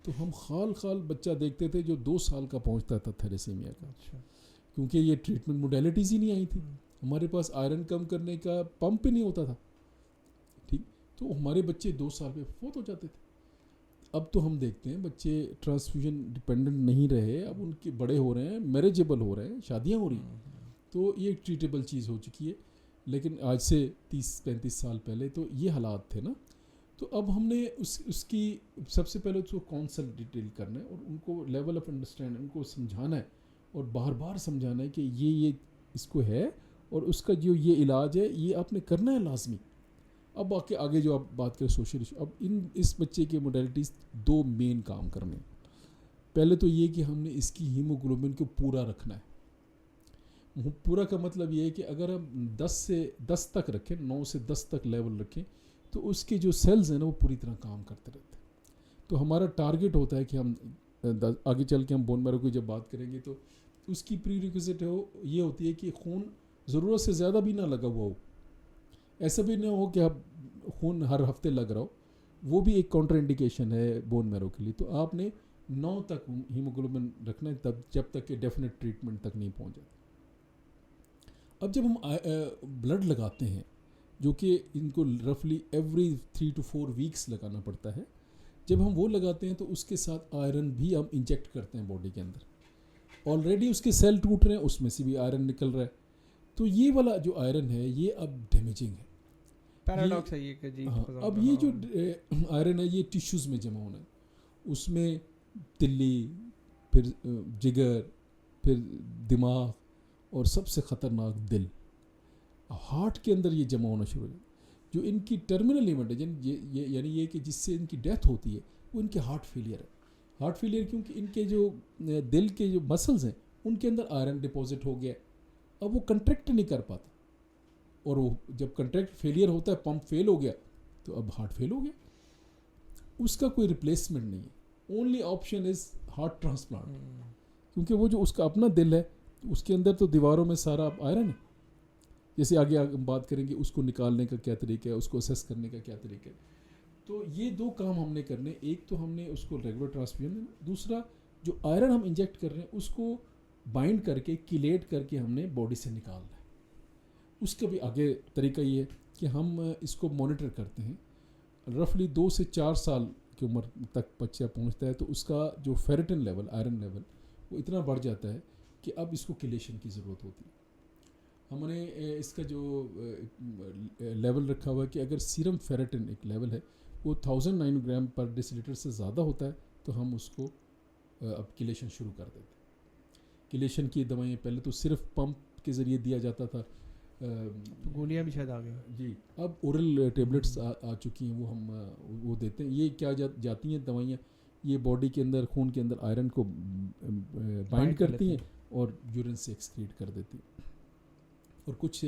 تو ہم خال بچہ دیکھتے تھے جو 2 سال کا پہنچتا تھا تھیلیسیمیا کا, کیونکہ یہ ٹریٹمنٹ موڈیلٹیز ہی نہیں آئی تھی. ہمارے پاس آئرن کم کرنے کا پمپ ہی نہیں ہوتا تھا. ٹھیک, تو ہمارے بچے 2 سال پہ فوت ہو جاتے تھے. اب تو ہم دیکھتے ہیں بچے ٹرانسفیوژن ڈپینڈنٹ نہیں رہے, اب ان کے بڑے ہو رہے ہیں, میریجیبل ہو رہے ہیں, شادیاں ہو رہی ہیں, تو یہ ایک ٹریٹیبل چیز ہو چکی ہے. لیکن آج سے 30-35 سال پہلے تو یہ حالات تھے نا. تو اب ہم نے اس کی سب سے پہلے اس کو کونسل ڈیٹیل کرنا ہے, اور ان کو لیول آف انڈرسٹینڈ ان کو سمجھانا ہے, اور بار بار سمجھانا ہے کہ یہ اس کو ہے, اور اس کا جو یہ علاج ہے یہ آپ نے کرنا ہے لازمی. اب آگے جو آپ بات کریں سوشل ایشو, اب اس بچے کے موڈیلٹیز 2 مین کام کرنے. پہلے تو یہ کہ ہم نے اس کی ہیموگلوبن کو پورا رکھنا ہے. پورا کا مطلب یہ ہے کہ اگر ہم 10 تک رکھیں, 9 سے 10 تک لیول رکھیں, تو اس کے جو سیلز ہیں نا وہ پوری طرح کام کرتے رہتے ہیں. تو ہمارا ٹارگٹ ہوتا ہے کہ ہم آگے چل کے ہم بون میرو کی جب بات کریں گے تو اس کی پری ریکوزٹ یہ ہوتی ہے کہ خون ضرورت سے زیادہ بھی نہ لگا ہوا ہو. ایسا بھی نہ ہو کہ اب خون ہر ہفتے لگ رہا ہو, وہ بھی ایک کاؤنٹر انڈیکیشن ہے بون میرو کے لیے. تو آپ نے 9 تک ہیموگلوبن رکھنا ہے, تب جب تک کہ ڈیفینیٹ ٹریٹمنٹ تک نہیں پہنچ جاتا. اب جب ہم بلڈ لگاتے ہیں, جو کہ ان کو رفلی ایوری 3 to 4 ویکس لگانا پڑتا ہے, جب ہم وہ لگاتے ہیں تو اس کے ساتھ آئرن بھی ہم انجیکٹ کرتے ہیں باڈی کے اندر. آلریڈی اس کے سیل ٹوٹ رہے ہیں, اس میں سے بھی آئرن نکل رہا ہے. تو یہ والا جو آئرن ہے یہ اب ڈیمیجنگ ہے, پیراڈاکس ہے یہ کہ جی. اب یہ جو آئرن ہے یہ ٹیشوز میں جمع ہونا ہے, اس میں تلی, پھر جگر, پھر دماغ, اور سب سے خطرناک دل, ہارٹ کے اندر یہ جمع ہونا شروع ہو جاتا ہے. جو ان کی ٹرمینل ایونٹ ہے, یعنی یہ کہ جس سے ان کی ڈیتھ ہوتی ہے, وہ ان کے ہارٹ فیلئر ہے. ہارٹ فیلئر کیونکہ ان کے جو دل کے جو مسلز ہیں ان کے اندر آئرن ڈپوزٹ ہو گیا, اب وہ کنٹریکٹ نہیں کر پاتا, اور وہ جب کنٹریکٹ فیلئر ہوتا ہے, پمپ فیل ہو گیا, تو اب ہارٹ فیل ہو گیا. اس کا کوئی ریپلیسمنٹ نہیں ہے. Only option is heart transplant, کیونکہ وہ جو اس کا اپنا دل ہے اس کے اندر تو دیواروں میں سارا آئرن ہے. جیسے آگے ہم بات کریں گے اس کو نکالنے کا کیا طریقہ ہے, اس کو اسیس کرنے کا کیا طریقہ ہے. تو یہ 2 کام ہم نے کرنے, ایک تو ہم نے اس کو ریگولر ٹرانسفیوژن دینا, دوسرا جو آئرن ہم انجیکٹ کر رہے ہیں اس کو بائنڈ کر کے کیلیٹ کر کے ہم نے باڈی سے نکالنا ہے. اس کا بھی آگے طریقہ یہ ہے کہ ہم اس کو مانیٹر کرتے ہیں. رفلی 2 سے 4 سال کی عمر تک بچہ پہنچتا ہے تو اس کا جو فیریٹن لیول, آئرن لیول, وہ اتنا بڑھ جاتا ہے کہ اب اس کو کیلیشن کی ضرورت ہوتی ہے. ہم نے اس کا جو لیول رکھا ہوا ہے کہ اگر سیرم فیریٹن ایک لیول ہے وہ 1000 نانو گرام پر ڈیسی لیٹر سے زیادہ ہوتا ہے تو ہم اس کو اب کیلیشن شروع کر دیتے ہیں. کیلیشن کی دوائیں پہلے تو صرف پمپ کے ذریعے دیا جاتا تھا, گولیاں بھی شاید آ گئی جی, اب اورل ٹیبلٹس آ چکی ہیں, وہ ہم وہ دیتے ہیں. یہ کیا جاتی ہیں دوائیاں, یہ باڈی کے اندر, خون کے اندر آئرن کو بائنڈ کرتی ہیں اور یورین سے ایکسکریٹ کر دیتی ہیں. اور کچھ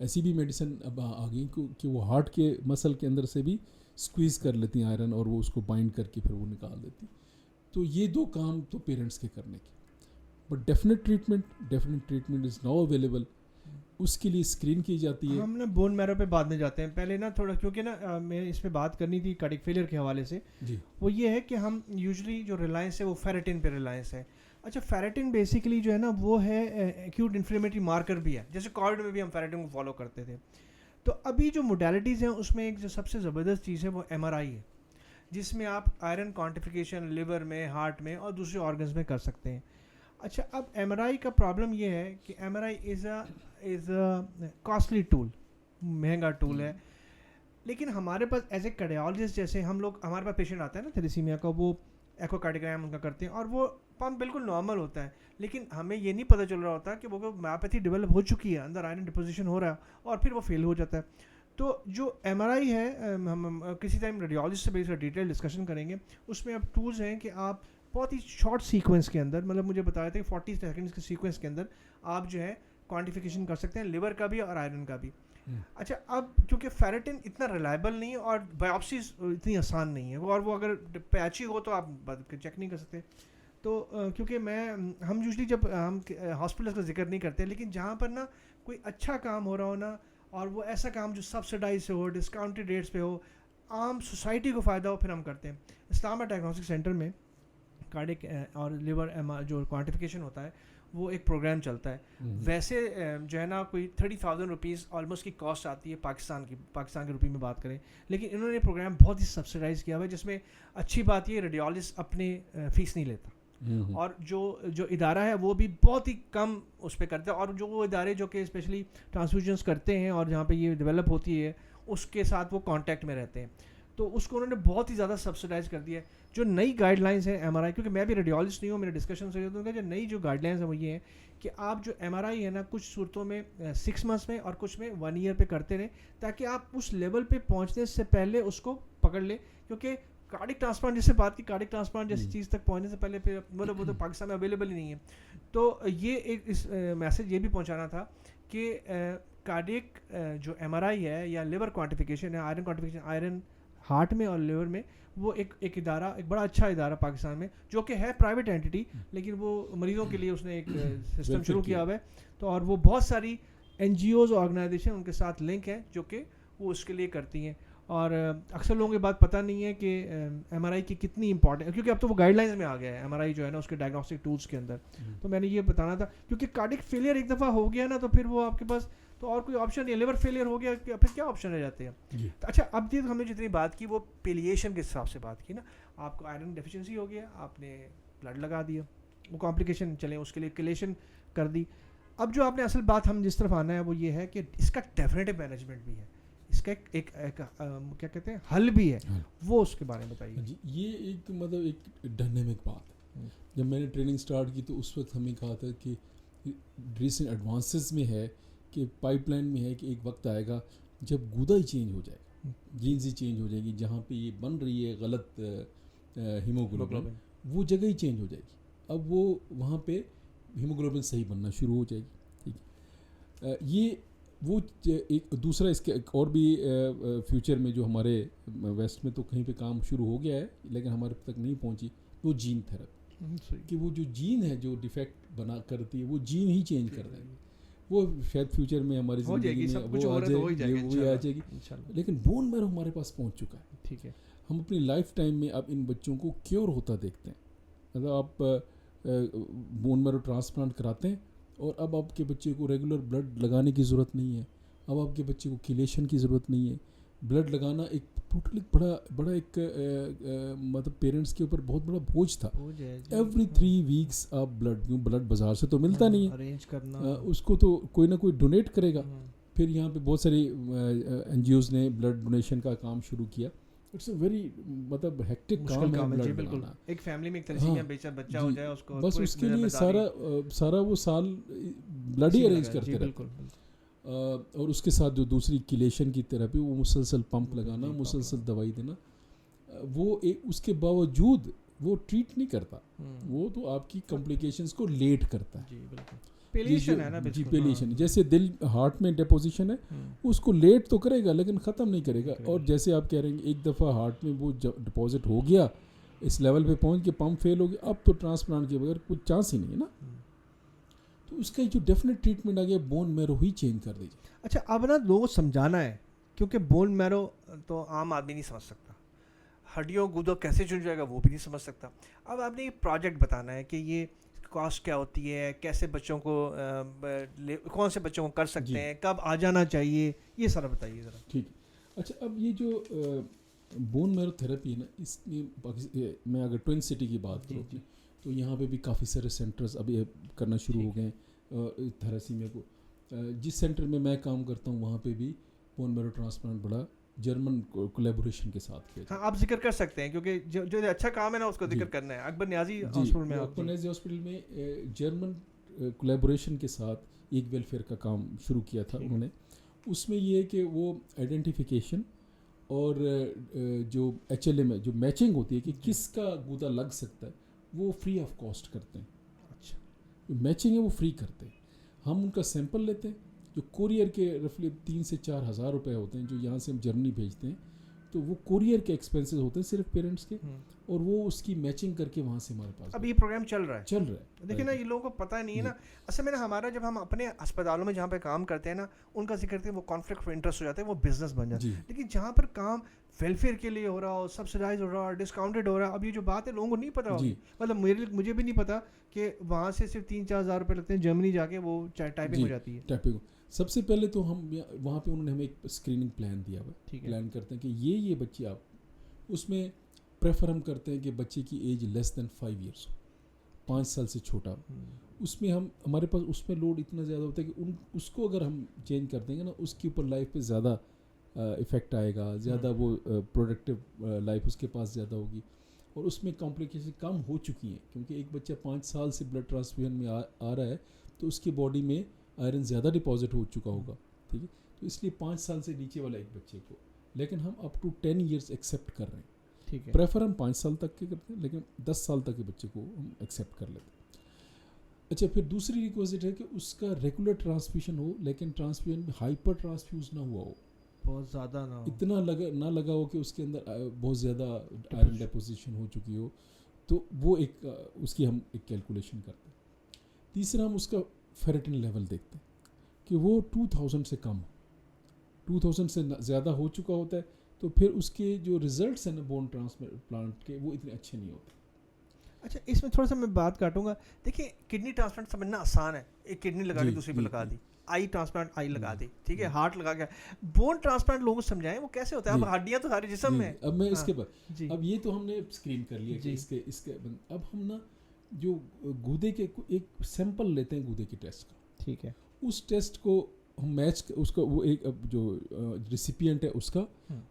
ایسی بھی میڈیسن اب آ گئی کہ وہ ہارٹ کے مسل کے اندر سے بھی سکویز کر لیتی ہیں آئرن اور وہ اس کو بائنڈ کر کے پھر وہ نکال دیتی. تو یہ 2 کام تو پیرنٹس کے کرنے کے. But definite treatment is now available. اس کے لیے اسکرین کی جاتی ہے. ہم نا بون میرو پہ بعد میں جاتے ہیں, پہلے نا تھوڑا, کیونکہ نا میں اس پہ بات کرنی تھی کارڈک فیلئر کے حوالے سے. جی, وہ یہ ہے کہ ہم یوزلی جو ریلائنس ہے وہ فیریٹن پہ ریلائنس ہے. اچھا, فیریٹن بیسیکلی جو ہے نا وہ ہے ایکیوٹ انفلیمیٹری مارکر بھی ہے, جیسے کووڈ میں بھی ہم فیریٹن کو فالو کرتے تھے. تو ابھی جو موڈیلٹیز ہیں اس میں ایک جو سب سے زبردست چیز ہے وہ MRI ہے, جس میں آپ آئرن کوانٹیفیکیشن لیور میں, ہارٹ میں اور دوسرے آرگنز میں کر سکتے ہیں. اچھا, اب MRI کا پرابلم یہ ہے کہ MRI is a costly tool, مہنگا ٹول ہے. لیکن ہمارے پاس ایز اے کارڈیالوجسٹ, جیسے ہم لوگ, ہمارے پاس پیشنٹ آتا ہے نا تھیلیسیمیا کا, وہ ایکو کارڈیوگرام ان کا کرتے ہیں اور وہ پمپ بالکل نارمل ہوتا ہے, لیکن ہمیں یہ نہیں پتہ چل رہا ہوتا کہ وہ مایوپیتھی ڈیولپ ہو چکی ہے, اندر آئرن ڈپوزیشن ہو رہا ہے اور پھر وہ فیل ہو جاتا ہے. تو جو MRI ہے, ہم کسی ٹائم ریڈیولوجسٹ سے بھی اس کا ڈیٹیل ڈسکشن کریں گے. اس میں اب ٹولز ہیں کہ آپ بہت ہی شارٹ سیکوینس کے اندر, مطلب مجھے بتایا تھا کہ 40 سیکنڈس کے سیکوینس کے اندر آپ جو ہے کوانٹیفیکیشن کر سکتے ہیں لیور کا بھی اور آئرن کا بھی. اچھا, اب کیونکہ فیریٹن اتنا ریلائبل نہیں ہے اور بایوپسیز اتنی آسان نہیں ہے, اور وہ اگر پیچی ہو تو آپ چیک نہیں کر سکتے. تو کیونکہ ہم یوزلی جب ہم ہاسپٹلس کا ذکر نہیں کرتے, لیکن جہاں پر نا کوئی اچھا کام ہو رہا ہو نا, اور وہ ایسا کام جو سبسڈائز ہو, ڈسکاؤنٹڈ ریٹس پہ ہو, عام سوسائٹی کو فائدہ ہو, پھر ہم کرتے ہیں. اسلام آباد ڈائگنوسٹک سینٹر میں کارڈک اور لیور جو کوانٹیفیکیشن ہوتا ہے وہ ایک پروگرام چلتا ہے. ویسے جو ہے نا کوئی 30,000 روپیز آلموسٹ کی کاسٹ آتی ہے پاکستان کے روپی میں بات کریں, لیکن انہوں نے پروگرام بہت ہی سبسڈائز کیا ہوا ہے, جس میں اچھی بات یہ ریڈیولوجسٹ اپنے فیس نہیں لیتا, اور جو ادارہ ہے وہ بھی بہت ہی کم اس پہ کرتا ہے. اور جو وہ ادارے جو کہ اسپیشلی ٹرانسفیوژنس کرتے ہیں اور جہاں پہ یہ ڈیولپ ہوتی ہے اس کے ساتھ وہ کانٹیکٹ میں رہتے ہیں, تو اس کو انہوں نے بہت ہی زیادہ سبسڈائز کر دیا ہے. جو نئی گائیڈ لائنس ہیں MRI, کیونکہ میں بھی ریڈیولوجسٹ نہیں ہوں, میرے ڈسکشن سے جو نئی جو گائیڈ لائنس ہیں وہ یہ ہیں کہ آپ جو MRI ہے نا کچھ صورتوں میں 6 months میں اور کچھ میں 1 year پہ کرتے رہیں, تاکہ آپ اس لیول پہ پہنچنے سے پہلے اس کو پکڑ لیں. کیونکہ کارڈک ٹرانسپلانٹ, جس سے بات کی, کارڈک ٹرانسپلانٹ جیسی چیز تک پہنچنے سے پہلے پھر مطلب وہ تو پاکستان میں اویلیبل ہی نہیں ہے. تو یہ ایک اس میسج یہ بھی پہنچانا تھا کہ کارڈک جو MRI ہے یا لیور کوانٹیفیکیشن ہے, آئرن کوانٹیفیکیشن, آئرن ہارٹ میں اور لیور میں, وہ ایک ادارہ, ایک بڑا اچھا ادارہ پاکستان میں, جو کہ ہے پرائیویٹ اینٹی, لیکن وہ مریضوں کے لیے اس نے ایک سسٹم شروع کیا ہوا ہے. تو اور وہ بہت ساری NGOs اور آرگنائزیشن ان کے ساتھ لنک ہیں جو کہ وہ اس کے لیے کرتی ہیں. اور اکثر لوگوں کو بات پتہ نہیں ہے کہ MRI کی کتنی امپورٹنٹ, کیونکہ اب تو وہ گائیڈ لائنس میں آ گیا ہے MRI جو ہے نا اس کے ڈائگنوسٹک ٹولس کے اندر. تو میں نے یہ بتانا تھا, کیونکہ کارڈک فیلئر ایک دفعہ ہو گیا نا تو پھر وہ آپ کے پاس تو اور کوئی آپشن نہیں. لیور فیلئر ہو گیا پھر کیا آپشن رہ جاتے ہیں. اچھا, اب ہم نے جتنی بات کی وہ پیلیشن کے حساب سے بات کی نا, آپ کو آئرن ڈیفیشنسی ہو گیا, آپ نے بلڈ لگا دیا, وہ کمپلیکیشن چلیں اس کے لیے کیلیشن کر دی. اب جو آپ نے اصل بات ہم جس طرف آنا ہے وہ یہ ہے کہ اس کا ڈیفینیٹو مینجمنٹ بھی ہے, اس کا ایک کیا کہتے ہیں حل بھی ہے, وہ اس کے بارے میں بتائیے. جی, یہ ایک مطلب ایک ڈائنامک بات ہے. جب میں نے ٹریننگ سٹارٹ کی تو اس وقت ہمیں کہا تھا کہ ریسنٹ ایڈوانسز میں ہے کہ پائپ لائن میں ہے کہ ایک وقت آئے گا جب گودا ہی چینج ہو جائے گا, جینز ہی چینج ہو جائے گی, جہاں پہ یہ بن رہی ہے غلط ہیموگلوبن وہ جگہ ہی چینج ہو جائے گی. اب وہ وہاں پہ ہیموگلوبن صحیح بننا شروع ہو جائے گی. ٹھیک ہے, یہ وہ ایک دوسرا اس کے ایک اور بھی فیوچر میں جو ہمارے ویسٹ میں تو کہیں پہ کام شروع ہو گیا ہے لیکن ہمارے تک نہیں پہنچی, وہ جین تھراپی. کہ وہ جو جین ہے جو ڈیفیکٹ بنا کرتی ہے وہ جین ہی چینج کر دیں گے. وہ شاید فیوچر میں ہماری زندگی میں وہ آ جائے گی, لیکن بون میرو ہمارے پاس پہنچ چکا ہے. ٹھیک ہے, ہم اپنی لائف ٹائم میں اب ان بچوں کو کیور ہوتا دیکھتے ہیں. اگر آپ بون میرو ٹرانسپلانٹ کراتے ہیں اور اب آپ کے بچے کو ریگولر بلڈ لگانے کی ضرورت نہیں ہے, اب آپ کے بچے کو کیلیشن کی ضرورت نہیں ہے. بلڈ لگانا ایک ٹوٹلی بڑا ایک مطلب پیرنٹس کے اوپر بہت بڑا بوجھ تھا. ایوری 3 ویکس آپ بلڈ بازار سے تو ملتا نہیں ہے, ارینج کرنا اس کو تو کوئی نہ کوئی ڈونیٹ کرے گا. پھر یہاں پہ بہت ساری این جی اوز نے بلڈ ڈونیشن کا کام شروع کیا. اٹس اے ویری مطلب ہیکٹک کام ہے بلڈ لگانا. ایک فیملی میں ایک تھیلیسیمیا بچہ ہو جائے اس کو بس اس کے لیے سارا وہ سال بلڈ ہی ارینج کرتے رہتے ہیں. اور اس کے ساتھ جو دوسری کیلیشن کی تھراپی, وہ مسلسل پمپ لگانا, مسلسل دوائی دینا, وہ اس کے باوجود وہ ٹریٹ نہیں کرتا, وہ تو آپ کی کمپلیکیشنز کو لیٹ کرتا ہے. پیلیشن ہے نا, جی پیلیشن, جیسے دل ہارٹ میں ڈیپوزیشن ہے اس کو لیٹ تو کرے گا لیکن ختم نہیں کرے گا. اور جیسے آپ کہہ رہے ہیں ایک دفعہ ہارٹ میں وہ ڈپازٹ ہو گیا, اس لیول پہ پہنچ کے پمپ فیل ہو گیا, اب تو ٹرانسپلانٹ کے بغیر کچھ چانس ہی نہیں ہے نا. تو اس کا جو ڈیفینیٹ ٹریٹمنٹ آ گیا بون میرو ہی چینج کر دیجیے. اچھا, اب نا لوگوں کو سمجھانا ہے, کیونکہ بون میرو تو عام آدمی نہیں سمجھ سکتا, ہڈیوں گودوں کیسے چن جائے گا وہ بھی نہیں سمجھ سکتا. اب آپ نے یہ پروجیکٹ بتانا ہے کہ یہ کاسٹ کیا ہوتی ہے, کیسے بچوں کو کون سے بچوں کو کر سکتے ہیں, کب آ جانا چاہیے, یہ سارا بتائیے ذرا. ٹھیک ہے. اچھا, اب یہ جو بون میرو تھراپی ہے نا, اس میں اگر ٹوئن سٹی کی بات کروں تو یہاں پہ بھی کافی سارے سینٹرز ابھی کرنا شروع ہو گئے ہیں تھیلیسیمیا کو. جس سینٹر میں میں کام کرتا ہوں وہاں پہ بھی بون میرو ٹرانسپلانٹ بڑا جرمن کولیبوریشن کے ساتھ کیا. ہاں, آپ ذکر کر سکتے ہیں کیونکہ جو اچھا کام ہے نا اس کو ذکر کرنا ہے. اکبر نیازی ہاسپٹل میں, اکبر نیازی ہاسپٹل میں جرمن کولیبوریشن کے ساتھ ایک ویلفیئر کا کام شروع کیا تھا انہوں نے. اس میں یہ ہے کہ وہ آئیڈینٹیفیکیشن اور جو ایچ ایل اے میں جو میچنگ ہوتی ہے کہ کس کا گودا لگ سکتا ہے وہ فری آف کاسٹ کرتے ہیں. اچھا, جو میچنگ ہے وہ فری کرتے ہیں. ہم ان کا سیمپل لیتے ہیں جو کوریئر کے رفلی 3,000 سے 4,000 روپے ہوتے ہیں, جو یہاں سے ہم جرمنی بھیجتے ہیں. تو وہ کوریئر کے ایکسپینسز ہوتے ہیں صرف پیرنٹس کے, اور وہ اس کی میچنگ کر کے وہاں سے ہمارے پاس. اب یہ پروگرام چل رہا ہے دیکھیں نا, یہ لوگوں کو پتہ نہیں ہے نا. اصل میں نا ہمارا جب ہم اپنے اسپتالوں میں جہاں پہ کام کرتے ہیں نا, ان کا ذکر کرتے ہیں وہ کانفلکٹ آف انٹرسٹ ہو جاتا ہے, وہ بزنس بن جاتا ہے. لیکن جہاں پر کام ویلفیئر کے لیے ہو رہا ہو, سبسڈائز ہو رہا ہو, ڈسکاؤنٹڈ ہو رہا ہے, اب یہ جو بات ہے لوگوں کو نہیں پتا ہوگی. مطلب مجھے بھی نہیں پتا کہ وہاں سے صرف 3-4 ہزار روپے لگتے ہیں, جرمنی جا کے وہ ٹائپنگ ہو جاتی ہے. سب سے پہلے تو ہم وہاں پہ انہوں نے ہمیں ایک اسکریننگ پلان دیا ہوا, پلان کرتے ہیں کہ یہ بچے آپ, اس میں پریفر ہم کرتے ہیں کہ بچے کی ایج لیس دین 5 ایئرس ہو, 5 سال سے چھوٹا. اس میں ہمارے پاس اس میں لوڈ اتنا زیادہ ہوتا ہے کہ اس کو اگر ہم چینج کر دیں گے نا, اس کے اوپر لائف پہ زیادہ افیکٹ آئے گا, زیادہ وہ پروڈکٹیو لائف اس کے پاس زیادہ ہوگی. اور اس میں کمپلیکیشن کم ہو چکی ہیں, کیونکہ ایک بچہ 5 سال سے بلڈ ٹرانسفیوژن میں آ رہا ہے تو اس کی باڈی میں آئرن زیادہ ڈپازٹ ہو چکا ہوگا. ٹھیک ہے, تو اس لیے 5 سال سے نیچے والا ایک بچے کو, لیکن ہم اپ ٹو 10 ایئرس ایکسیپٹ کر رہے ہیں. ٹھیک ہے, پریفر ہم 5 سال تک کے کرتے ہیں, لیکن 10 سال تک کے بچے کو ہم ایکسیپٹ کر لیتے ہیں. اچھا, پھر دوسری ریکویزٹ ہے کہ اس کا ریگولر ٹرانسفیوژن ہو, لیکن ٹرانسفیوژن میں ہائپر ٹرانسفیوز نہ ہوا ہو, بہت زیادہ نہ ہو, اتنا نہ لگا ہو کہ اس کے اندر بہت زیادہ آئرن ڈیپوزیشن ہو چکی ہو. تو وہ ایک اس کی ہم ایک کیلکولیشن کرتے ہیں. تیسرا, ہم اس کا فیریٹن لیول دیکھتے ہیں کہ وہ 2000 سے کم ہو, 2000 سے زیادہ ہو چکا ہوتا ہے تو پھر اس کے جو ریزلٹس ہیں نا بون ٹرانسپلانٹ کے وہ اتنے اچھے نہیں ہوتے. اچھا, اس میں تھوڑا سا میں بات کاٹوں گا. دیکھیں, کڈنی ٹرانسپلانٹ سمجھنا آسان ہے, ایک کڈنی لگا دی دوسری پہ لگا دی, آئی ٹرانسپلانٹ آئی لگا دی, ٹھیک ہے, ہارٹ لگا گیا. بون ٹرانسپلانٹ لوگوں کو سمجھائیں وہ کیسے ہوتا ہے. اب ہڈیاں تو سارے جسم میں. اب میں اس کے بعد اب یہ تو ہم نے اسکرین کر لیا کہ اس کے اب ہم نا جو گودے کے ایک سیمپل لیتے ہیں گودے کے ٹیسٹ کا. ٹھیک ہے, اس ٹیسٹ کو ہم میچ اس کا وہ ایک جو ریسیپینٹ ہے اس کا,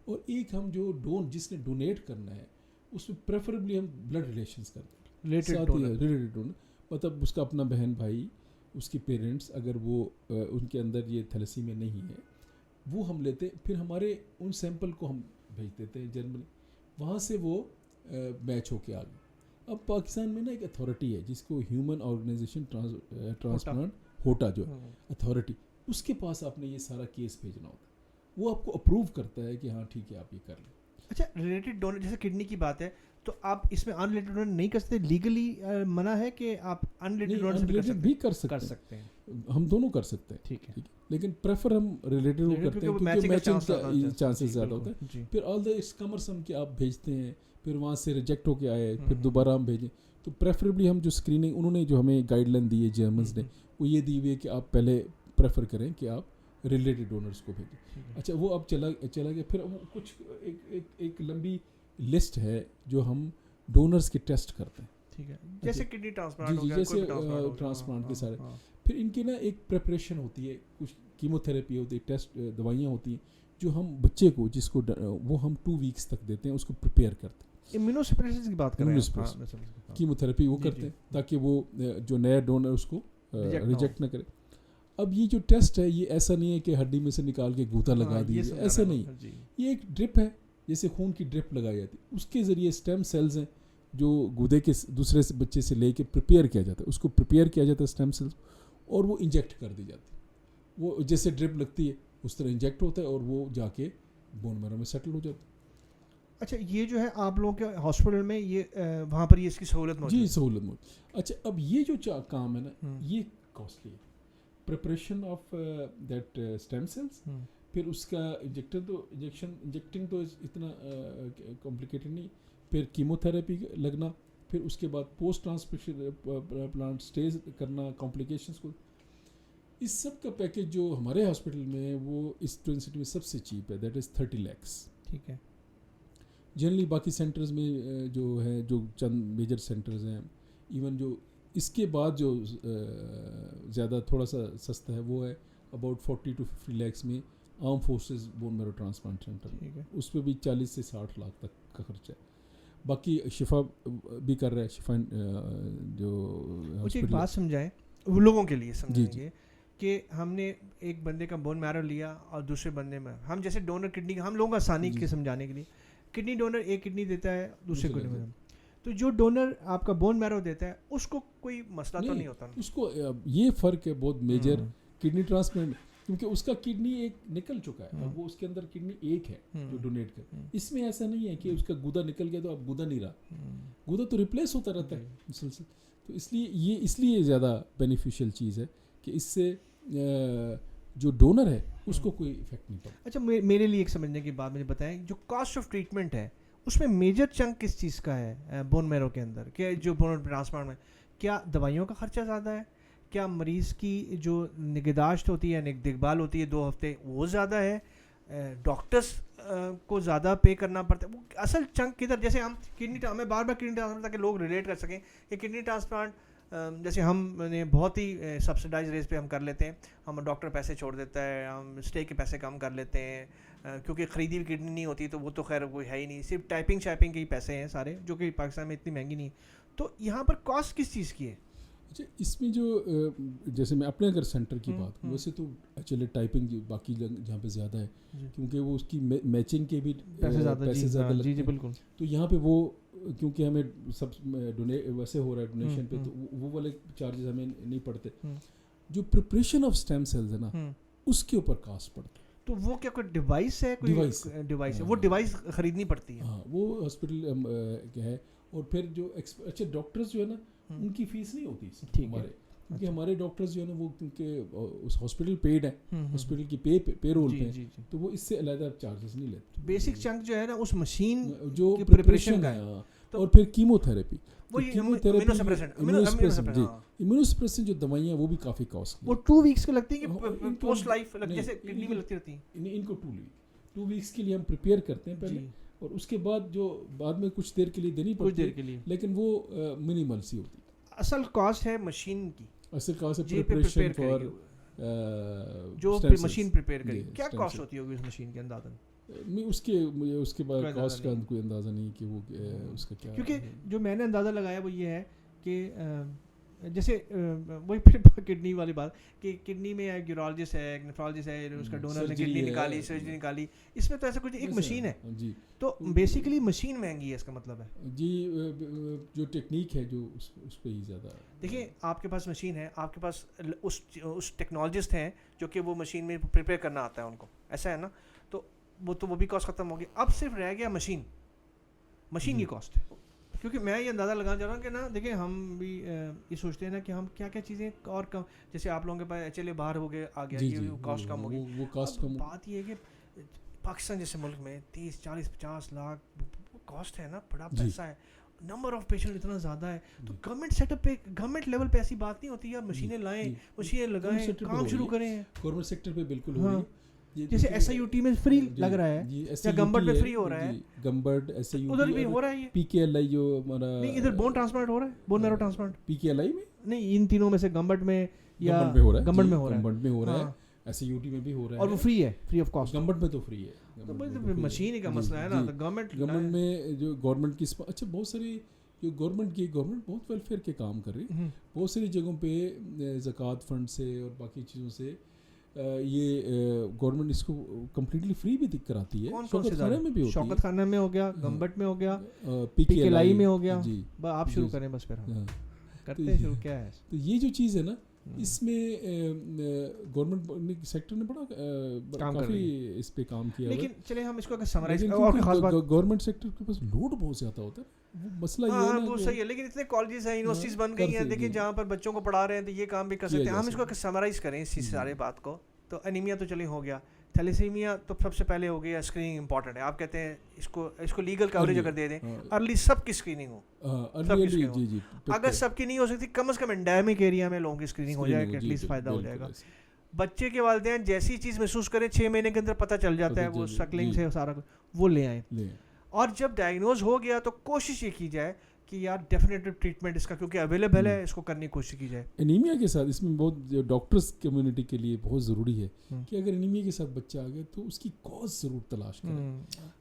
اور ایک ہم جو جس نے ڈونیٹ کرنا ہے اس میں پریفریبلی ہم بلڈ ریلیشنز کرتے ہیں, ریلیٹڈ ڈونر, مطلب اس کا اپنا بہن بھائی, اس کے پیرنٹس, اگر وہ ان کے اندر یہ تھیلیسیمیا نہیں ہے وہ ہم لیتے. پھر ہمارے ان سیمپل کو ہم بھیج دیتے ہیں جرمنی, وہاں سے وہ میچ ہو کے آ گئے. اب پاکستان میں نا ایک اتھارٹی ہے جس کو ہیومن آرگنائزیشن ٹرانسپلانٹ ہوٹا جو اتھارٹی, اس کے پاس آپ نے یہ سارا کیس بھیجنا ہوتا ہے, وہ آپ کو اپروو کرتا ہے کہ ہاں ٹھیک ہے آپ یہ کر لیں. اچھا, ریلیٹڈ ڈونر جیسے کڈنی کی بات ہے تو آپ اس میں ان ریلیٹڈ ڈونر نہیں کر سکتے, لیگلی منع ہے کہ آپ ان ریلیٹڈ ڈونر بھی کر سکتے ہیں, ہم دونوں کر سکتے ہیں, ٹھیک ہے, لیکن پریفر ہم ریلیٹڈ کرتے ہیں کیونکہ میچنگ کا چانسز زیادہ ہوتا ہے. پھر آل دا اٹس کمرسم کہ آپ بھیجتے ہیں, پھر وہاں سے ریجیکٹ ہو کے آئے, پھر دوبارہ ہم بھیجیں. تو پریفریبلی ہم جو اسکریننگ انہوں نے جو ہمیں گائیڈ لائن دی ہے جرمنز نے, وہ یہ دی ہوئی ہے کہ آپ پہلے پریفر کریں کہ آپ ریلیٹڈ ڈونرز کو بھیجیں. اچھا وہ اب چلا گیا. پھر کچھ ایک لمبی لسٹ ہے جو ہم ڈونرز کے ٹیسٹ کرتے ہیں, ٹھیک ہے, جیسے کڈنی ٹرانسپلانٹ ہو گیا, جیسے ٹرانسپلانٹ کے سارے. پھر ان کی نا ایک پریپریشن ہوتی ہے, کچھ کیمو تھراپی ہوتی ہے, ٹیسٹ دوائیاں ہوتی ہیں جو ہم بچے کو جس کو وہ ہم 2 ویکس تک دیتے ہیں, اس کو پریپیئر کرتے ہیں. امیونو سپریشن کی بات کر رہے ہیں, کیمو تھراپی وہ کرتے ہیں تاکہ وہ جو نیا ڈونر اس کو ریجیکٹ نہ کرے. اب یہ جو ٹیسٹ ہے یہ ایسا نہیں ہے کہ ہڈی میں سے نکال کے گوتا لگا دیجیے, ایسا نہیں. یہ ایک ڈرپ ہے, جیسے خون کی ڈرپ لگائی جاتی ہے, اس کے ذریعے اسٹیم سیلز ہیں جو گودے کے دوسرے سے بچے سے لے کے پریپیئر کیا جاتا ہے, اس کو پریپیئر کیا جاتا ہے اسٹیم سیلز, اور وہ انجیکٹ کر دی جاتی ہے. وہ جیسے ڈرپ لگتی ہے اس طرح انجیکٹ ہوتا ہے اور وہ جا کے بون میرو میں سیٹل ہو جاتا ہے. اچھا یہ جو ہے آپ لوگوں کے ہاسپٹل میں یہ وہاں پر یہ اس کی سہولت موجود ہے؟ جی سہولت موجود. اچھا اب یہ جو کام ہے نا یہ کاسٹلی ہے, preparation of that stem cells, پھر اس کا انجیکٹنگ تو اتنا کمپلیکیٹڈ نہیں, پھر کیمو تھراپی لگنا, پھر اس کے بعد پوسٹ ٹرانسپلانٹ اسٹیز کرنا, کمپلیکیشنس کو. اس سب کا پیکج جو ہمارے ہاسپٹل میں ہے وہ اس ٹوئن سٹی میں سب سے چیپ ہے, دیٹ از 30 lakhs. ٹھیک ہے. جنرلی باقی سینٹرز میں جو ہے جو چند میجر سینٹرز ہیں, ایون جو اس کے بعد جو زیادہ تھوڑا سا سستا ہے وہ ہے اباؤٹ 40 to 50 lakhs میں آرم فورسز بون میرو ٹرانسپلانٹ سینٹر, اس پہ بھی 40 سے 60 لاکھ تک کا خرچہ ہے. باقی شفا بھی کر رہا ہے, شفا جو مجھے ایک بات سمجھائیں وہ لوگوں کے لیے سمجھائیں کہ ہم نے ایک بندے کا بون میرو لیا اور دوسرے بندے میں ہم جیسے ڈونر کڈنی ہم لوگوں کو آسانی کے سمجھانے کے لیے کڈنی ڈونر ایک کڈنی دیتا ہے دوسرے کو, تو جو ڈونر آپ کا بون میرو دیتا ہے اس کو کوئی مسئلہ تو نہیں ہوتا؟ اس کو یہ فرق ہے بہت میجر کڈنی ٹرانسپلانٹ, کیونکہ اس کا کڈنی ایک نکل چکا ہے اور وہ اس کے اندر کڈنی ایک ہے جو ڈونیٹ کر. اس میں ایسا نہیں ہے کہ اس کا گودا نکل گیا تو اب گودا نہیں رہا, گودا تو ریپلیس ہوتا رہتا ہے مسلسل. تو اس لیے زیادہ بینیفیشیل چیز ہے کہ اس سے جو ڈونر ہے اس کو کوئی افیکٹ نہیں پڑتا. اچھا میرے لیے ایک سمجھنے کی بات مجھے بتائیں, جو کاسٹ آف ٹریٹمنٹ ہے اس میں میجر چنک کس چیز کا ہے بون میرو کے اندر, کہ جو بون ٹرانسپلانٹ میں کیا دوائیوں کا خرچہ زیادہ ہے, کیا مریض کی جو نگہداشت ہوتی ہے دیکھ بھال ہوتی ہے 2 ہفتے وہ زیادہ ہے, ڈاکٹرس کو زیادہ پے کرنا پڑتا ہے, وہ اصل چنک کدھر؟ جیسے ہم کڈنی ہمیں بار بار کڈنی ٹرانسپلانٹ تاکہ لوگ ریلیٹ کر سکیں کہ کڈنی ٹرانسپلانٹ جیسے ہم نے بہت ہی سبسڈائز ریٹ پہ ہم کر لیتے ہیں, ہم ڈاکٹر پیسے چھوڑ دیتا ہے, ہم اسٹے کے پیسے کم کر لیتے ہیں کیونکہ خریدی ہوئی کڈنی نہیں ہوتی تو وہ تو خیر کوئی ہے ہی نہیں, صرف ٹائپنگ شائپنگ کے ہی پیسے ہیں سارے, جو کہ پاکستان میں اتنی مہنگی نہیں. تو یہاں پر کاسٹ کس چیز کی ہے؟ اچھا اس میں جو جیسے میں اپنے اگر سینٹر کی بات کروں, ویسے تو ایکچولی ٹائپنگ باقی جہاں پہ زیادہ ہے کیونکہ وہ اس کی میچنگ کے بھی پیسے زیادہ لگتے ہیں. بالکل. تو یہاں پہ وہ کیونکہ ہمیں سب ویسے ہو رہا ہے ڈونیشن پہ, تو وہ والے چارجز ہمیں نہیں پڑتے. جو پریپریشن آف اسٹیم سیلز ہے نا اس کے اوپر کاسٹ پڑتا ہے. تو وہ کیا کوئی ڈیوائس ہے؟ ڈیوائس ہے, وہ ڈیوائس خریدنی پڑتی ہے. ہاں وہ ہاسپٹل ہے. اور پھر جو اچھا ڈاکٹرز جو ہے نا ان کی فیس نہیں ہوتی ہمارے, کیونکہ ہمارے ڈاکٹرز جو ہے نا وہ کیونکہ اس ہاسپٹل پیڈ ہے, ہاسپٹل کی پے رول پہ, تو وہ اس سے علیحدہ چارجز نہیں لیتے. بیسک چنک جو ہے نا اس مشین جو پریپریشن کا ہے, اور پھر کیمو تھراپی, امیونو سپریسنٹ جو دوائیاں وہ بھی کافی کاسٹلی, وہ 2 ویکس کے لگتی ہیں کہ پوسٹ لائف جیسے کڈنی میں لگتی رہتی ہیں. ان کو 2 ویکس کے لیے ہم پریپیئر کرتے ہیں پہلے, اور اس کے بعد جو بعد میں کچھ دیر کے لیے دینی پڑتی ہے, لیکن وہ منیمل سی ہوتی ہے. اصل کاسٹ ہے مشین کی, اصل کاسٹ ہے پریپریشن فار جو مشین پریپیئر کرے. کیا کاسٹ ہوتی ہوگی اس مشین کے اندازاً؟ مجھے اس کے بعد کاسٹ کا کوئی اندازہ نہیں کہ وہ اس کا کیا, کیونکہ جو میں نے اندازہ لگایا وہ یہ ہے کہ جیسے وہی پھر کڈنی والی بات کہ کڈنی میں ایک یورولوجسٹ ہے, ایک نیفرولوجسٹ ہے, اس کا ڈونر نے کڈنی نکالی, سرجری نکالی, اس میں تو ایسا کچھ ایک مشین ہے. جی تو بیسیکلی مشین مہنگی ہے, اس کا مطلب ہے. جی جو ٹیکنیک ہے جو اس پہ ہی زیادہ. دیکھیے آپ کے پاس مشین ہے, آپ کے پاس اس ٹیکنالوجسٹ ہیں جو کہ وہ مشین میں پریپیئر کرنا آتا ہے ان کو, ایسا ہے نا, تو وہ بھی کاسٹ ختم ہوگی. اب صرف رہ گیا مشین کی کاسٹ. کیونکہ میں یہ اندازہ لگانا چاہ رہا ہوں کہ نا دیکھیں ہم بھی یہ سوچتے ہیں نا کہ ہم کیا کیا چیزیں اور کم، جیسے آپ لوگوں کے پاس چلے باہر ہو گئے آ گیا یہ کاسٹ کم ہوگی، وہ کاسٹ کم. بات یہ ہے کہ پاکستان جیسے ملک میں 30-40-50 لاکھ کاسٹ ہے نا، بڑا پیسہ ہے، نمبر آف پیشنٹ اتنا زیادہ ہے، تو گورنمنٹ سیٹ اپ پہ گورنمنٹ لیول پہ ایسی بات نہیں ہوتی یار مشینیں لائیں مشینیں لگائیں کام شروع کریں. گورنمنٹ سیکٹر پہ بالکل ہو رہی ہے، جیسے ایس آئی یو ٹی میں فری لگ رہا ہے یا گمبٹ میں فری ہو رہا ہے، گمبٹ ایس آئی یو ادھر بھی ہو رہا ہے، پی کے ایل آئی جو ہمارا نہیں ادھر بون ٹرانسپلانٹ ہو رہا ہے، بون میرو ٹرانسپلانٹ پی کے ایل آئی میں نہیں، ان تینوں میں سے گمبٹ میں یا گمبٹ میں ہو رہا ہے ایس یو ٹی میں بھی ہو رہا ہے، اور وہ فری ہے، فری آف کاسٹ. گورنمنٹ میں تو فری ہے، مشین کا مسئلہ ہے نا، تو گورنمنٹ میں جو گورنمنٹ کی اچھا بہت ساری جو گورنمنٹ بہت ویلفیئر کے کام کر رہی ہے، بہت ساری جگہوں پہ زکوٰۃ فنڈ سے اور باقی چیزوں سے یہ گورنمنٹ اس کو کمپلیٹلی فری بھی کراتی ہے. شوکت خانہ میں بھی ہوتی ہے، شوکت خانہ میں ہو گیا، گمبٹ میں ہو گیا، پی کے ایل آئی میں ہو گیا. آپ شروع کریں بس، پھر کرتے ہیں شروع. کیا ہے تو یہ جو چیز ہے نا، اس میں گورنمنٹ سیکٹر نے بڑا کافی اس پہ کام کیا. لیکن چلیں ہم اس کو سمرائز کریں، گورنمنٹ سیکٹر کے پاس لوڈ بہت زیادہ ہوتا ہے، مسئلہ یہ ہے نا وہ صحیح ہے، لیکن اتنے کالجز ہیں، یونیورسٹیز بن گئی ہیں، دیکھیں جہاں پر بچوں کو پڑھا رہے ہیں تو یہ کام بھی کر سکتے ہیں. ہم اس کو سمرائز کریں اس سارے بات کو، تو انیمیا تو چلیں ہو گیا، تھیلیسیمیا تو سب سے پہلے ہو گیا، اسکریننگ امپورٹنٹ ہے. آپ کہتے ہیں اس کو لیگل کوریج اگر دے دیں، ارلی سب کی اسکریننگ ہو، اگر سب کی نہیں ہو سکتی کم از کم انڈیمک ایریا میں لوگوں کی اسکریننگ ہو جائے کہ ایٹ لیسٹ فائدہ ہو جائے گا. بچے کے والدین جیسی چیز محسوس کریں 6 مہینے کے اندر پتہ چل جاتا ہے، وہ سکلنگ سے سارا وہ لے آئیں. اور جب ڈائگنوز ہو گیا تو کوشش یہ کی جائے کہ یار ڈیفینیٹو ٹریٹمنٹ اس کا کیونکہ اویلیبل ہے، اس کو کرنے کی کوشش کی جائے. انیمیا کے ساتھ اس میں بہت ڈاکٹرز کمیونٹی کے لیے بہت ضروری ہے کہ اگر انیمیا کے ساتھ بچہ آ گیا تو اس کی کاز ضرور تلاش کریں.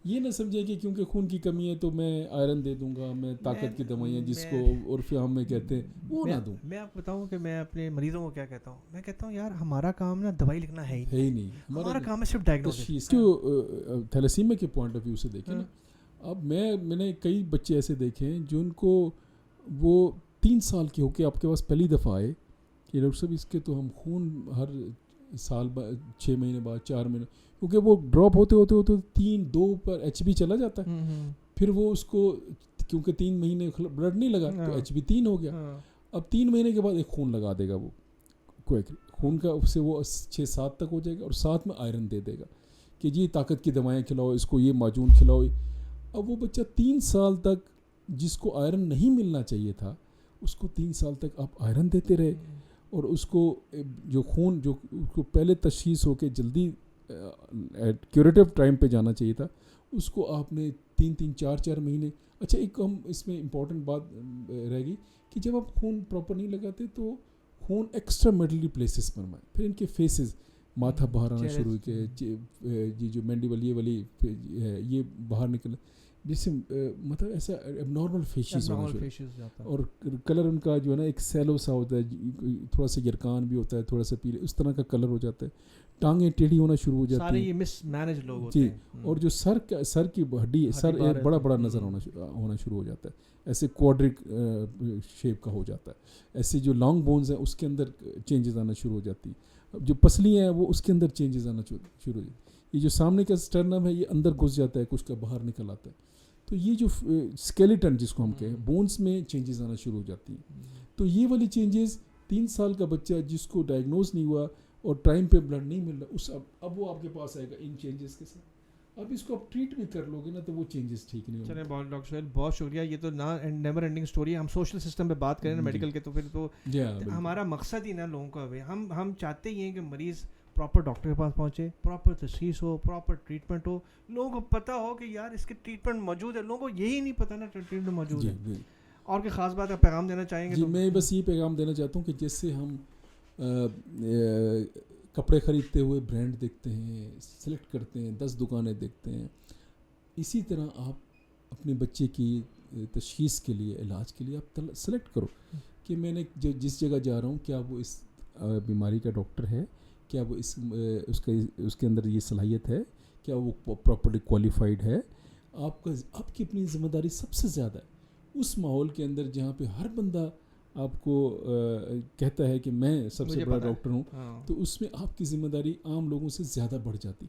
یہ نہ سمجھے کہ کیونکہ خون کی کمی ہے تو میں آئرن دے دوں گا، میں طاقت کی دوائیاں جس کو عرف عام میں کہتے ہیں وہ نہ دوں. میں آپ بتاؤں کہ میں اپنے مریضوں کو کیا کہتا ہوں، میں کہتا ہوں یار ہمارا کام نا دوائی لکھنا ہے ہی نہیں، ہمارا کام ہے صرف ڈائگنوسس. جو تھیلیسیمیا کے پوائنٹ آف ویو سے دیکھیں نا، اب میں نے کئی بچے ایسے دیکھے ہیں جن کو وہ 3 سال کے ہو کے آپ کے پاس پہلی دفعہ آئے کہ ڈاکٹر صاحب اس کے تو ہم خون ہر سال 6 مہینے بعد 4 مہینے، کیونکہ وہ ڈراپ ہوتے 3-2 پر ایچ بی چلا جاتا ہے، پھر وہ اس کو کیونکہ 3 مہینے بلڈ نہیں لگا تو ایچ بی 3 ہو گیا. اب 3 مہینے کے بعد ایک خون لگا دے گا، وہ کوئی خون کا اس سے وہ 6-7 تک ہو جائے گا، اور ساتھ میں آئرن دے دے گا کہ جی طاقت کی دوائیں کھلاؤ، اس کو یہ معجون کھلاؤ. اب وہ بچہ 3 سال تک جس کو آئرن نہیں ملنا چاہیے تھا اس کو 3 سال تک آپ آئرن دیتے رہے، اور اس کو جو خون جو اس کو پہلے تشخیص ہو کے جلدی کیوریٹیو ٹائم پہ جانا چاہیے تھا اس کو آپ نے 3-3 4-4 مہینے. اچھا ایک ہم اس میں امپورٹنٹ بات رہ گئی کہ جب آپ خون پراپر نہیں لگاتے تو خون ایکسٹرا میڈلی پلیسز پر مائیں، پھر ان کے فیسز ماتھا باہر آنا شروع کے، جی جو مینڈیبل یہ والی ہے یہ باہر نکل، جس سے مطلب ایسا اب نارمل فیشیز ہونا شروع، اور کلر ان کا جو ہے نا ایک سیلو سا ہوتا ہے، تھوڑا سا یرکان بھی ہوتا ہے، تھوڑا سا پیلے اس طرح کا کلر ہو جاتا ہے، ٹانگیں ٹیڑھی ہونا شروع ہو جاتی ہیں، سارے یہ مس مینج لوگ ہوتے ہیں. اور جو سر کی ہڈی سر بڑا نظر ہونا شروع ہو جاتا ہے، ایسے کوڈرک شیپ کا ہو جاتا ہے، ایسے جو لانگ بونز ہیں اس کے اندر چینجز آنا شروع ہو جاتی ہیں، جو پسلیاں ہیں وہ اس کے اندر چینجز آنا شروع ہو جاتی ہیں، یہ جو سامنے کا اسٹرنم ہے یہ اندر گھس جاتا ہے، کچھ کا باہر نکل آتا ہے. تو یہ جو اسکیلیٹن جس کو ہم کہیں بونس میں چینجز آنا شروع ہو جاتی ہیں. تو یہ والی چینجز 3 سال کا بچہ جس کو ڈائگنوز نہیں ہوا اور ٹائم پہ بلڈ نہیں مل رہا اب وہ آپ کے پاس آئے گا ان چینجز کے ساتھ، اب اس کو آپ ٹریٹ بھی کر لو گے نا تو وہ چینجز ٹھیک نہیں ہوگا. چلیں ڈاکٹر سہیل بہت شکریہ، یہ تو نیور اینڈنگ اسٹوری ہے. ہم سوشل سسٹم پہ بات کریں نا میڈیکل کے، تو پھر تو ہمارا مقصد ہی نا لوگوں کا ہم چاہتے ہی ہیں کہ مریض پراپر ڈاکٹر کے پاس پہنچے، پراپر تشخیص ہو، پراپر ٹریٹمنٹ ہو، لوگوں کو پتہ ہو کہ یار اس کی ٹریٹمنٹ موجود ہے. لوگوں کو یہی نہیں پتہ نا ٹریٹمنٹ موجود ہے. اور کوئی خاص بات آپ پیغام دینا چاہیں گے؟ جی میں بس یہ پیغام دینا چاہتا ہوں کہ جیسے ہم کپڑے خریدتے ہوئے برانڈ دیکھتے ہیں، سلیکٹ کرتے ہیں، 10 دکانیں دیکھتے ہیں، اسی طرح آپ اپنے بچے کی تشخیص کے لیے، علاج کے لیے آپ سلیکٹ کرو کہ میں نے جس جگہ جا رہا ہوں کیا وہ اس بیماری کا ڈاکٹر ہے، کیا وہ اس کے اندر یہ صلاحیت ہے، کیا وہ پراپرلی کوالیفائڈ ہے. آپ کی اپنی ذمہ داری سب سے زیادہ ہے اس ماحول کے اندر جہاں پہ ہر بندہ آپ کو کہتا ہے کہ میں سب سے بڑا ڈاکٹر ہوں، تو اس میں آپ کی ذمہ داری عام لوگوں سے زیادہ بڑھ جاتی.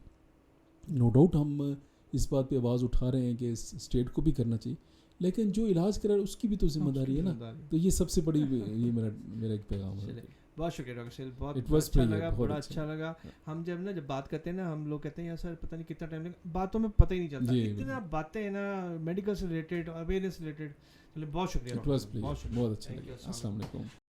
نو ڈاؤٹ ہم اس بات پہ آواز اٹھا رہے ہیں کہ اسٹیٹ کو بھی کرنا چاہیے، لیکن جو علاج کرا اس کی بھی تو ذمہ داری ہے نا. تو یہ سب سے بڑی یہ میرا ایک پیغام ہے. بہت شکریہ ڈاکٹر سہیل, بہت اچھا لگا, بڑا اچھا لگا. ہم جب جب بات کرتے ہیں نا, ہم لوگ کہتے ہیں یار سر پتہ نہیں کتنا ٹائم لگا, باتوں میں پتہ ہی نہیں چلتا, اتنا باتیں ہیں نا میڈیکل سے ریلیٹڈ, اویئرنیس ریلیٹڈ. چلے بہت شکریہ, بہت اچھا. السلام علیکم.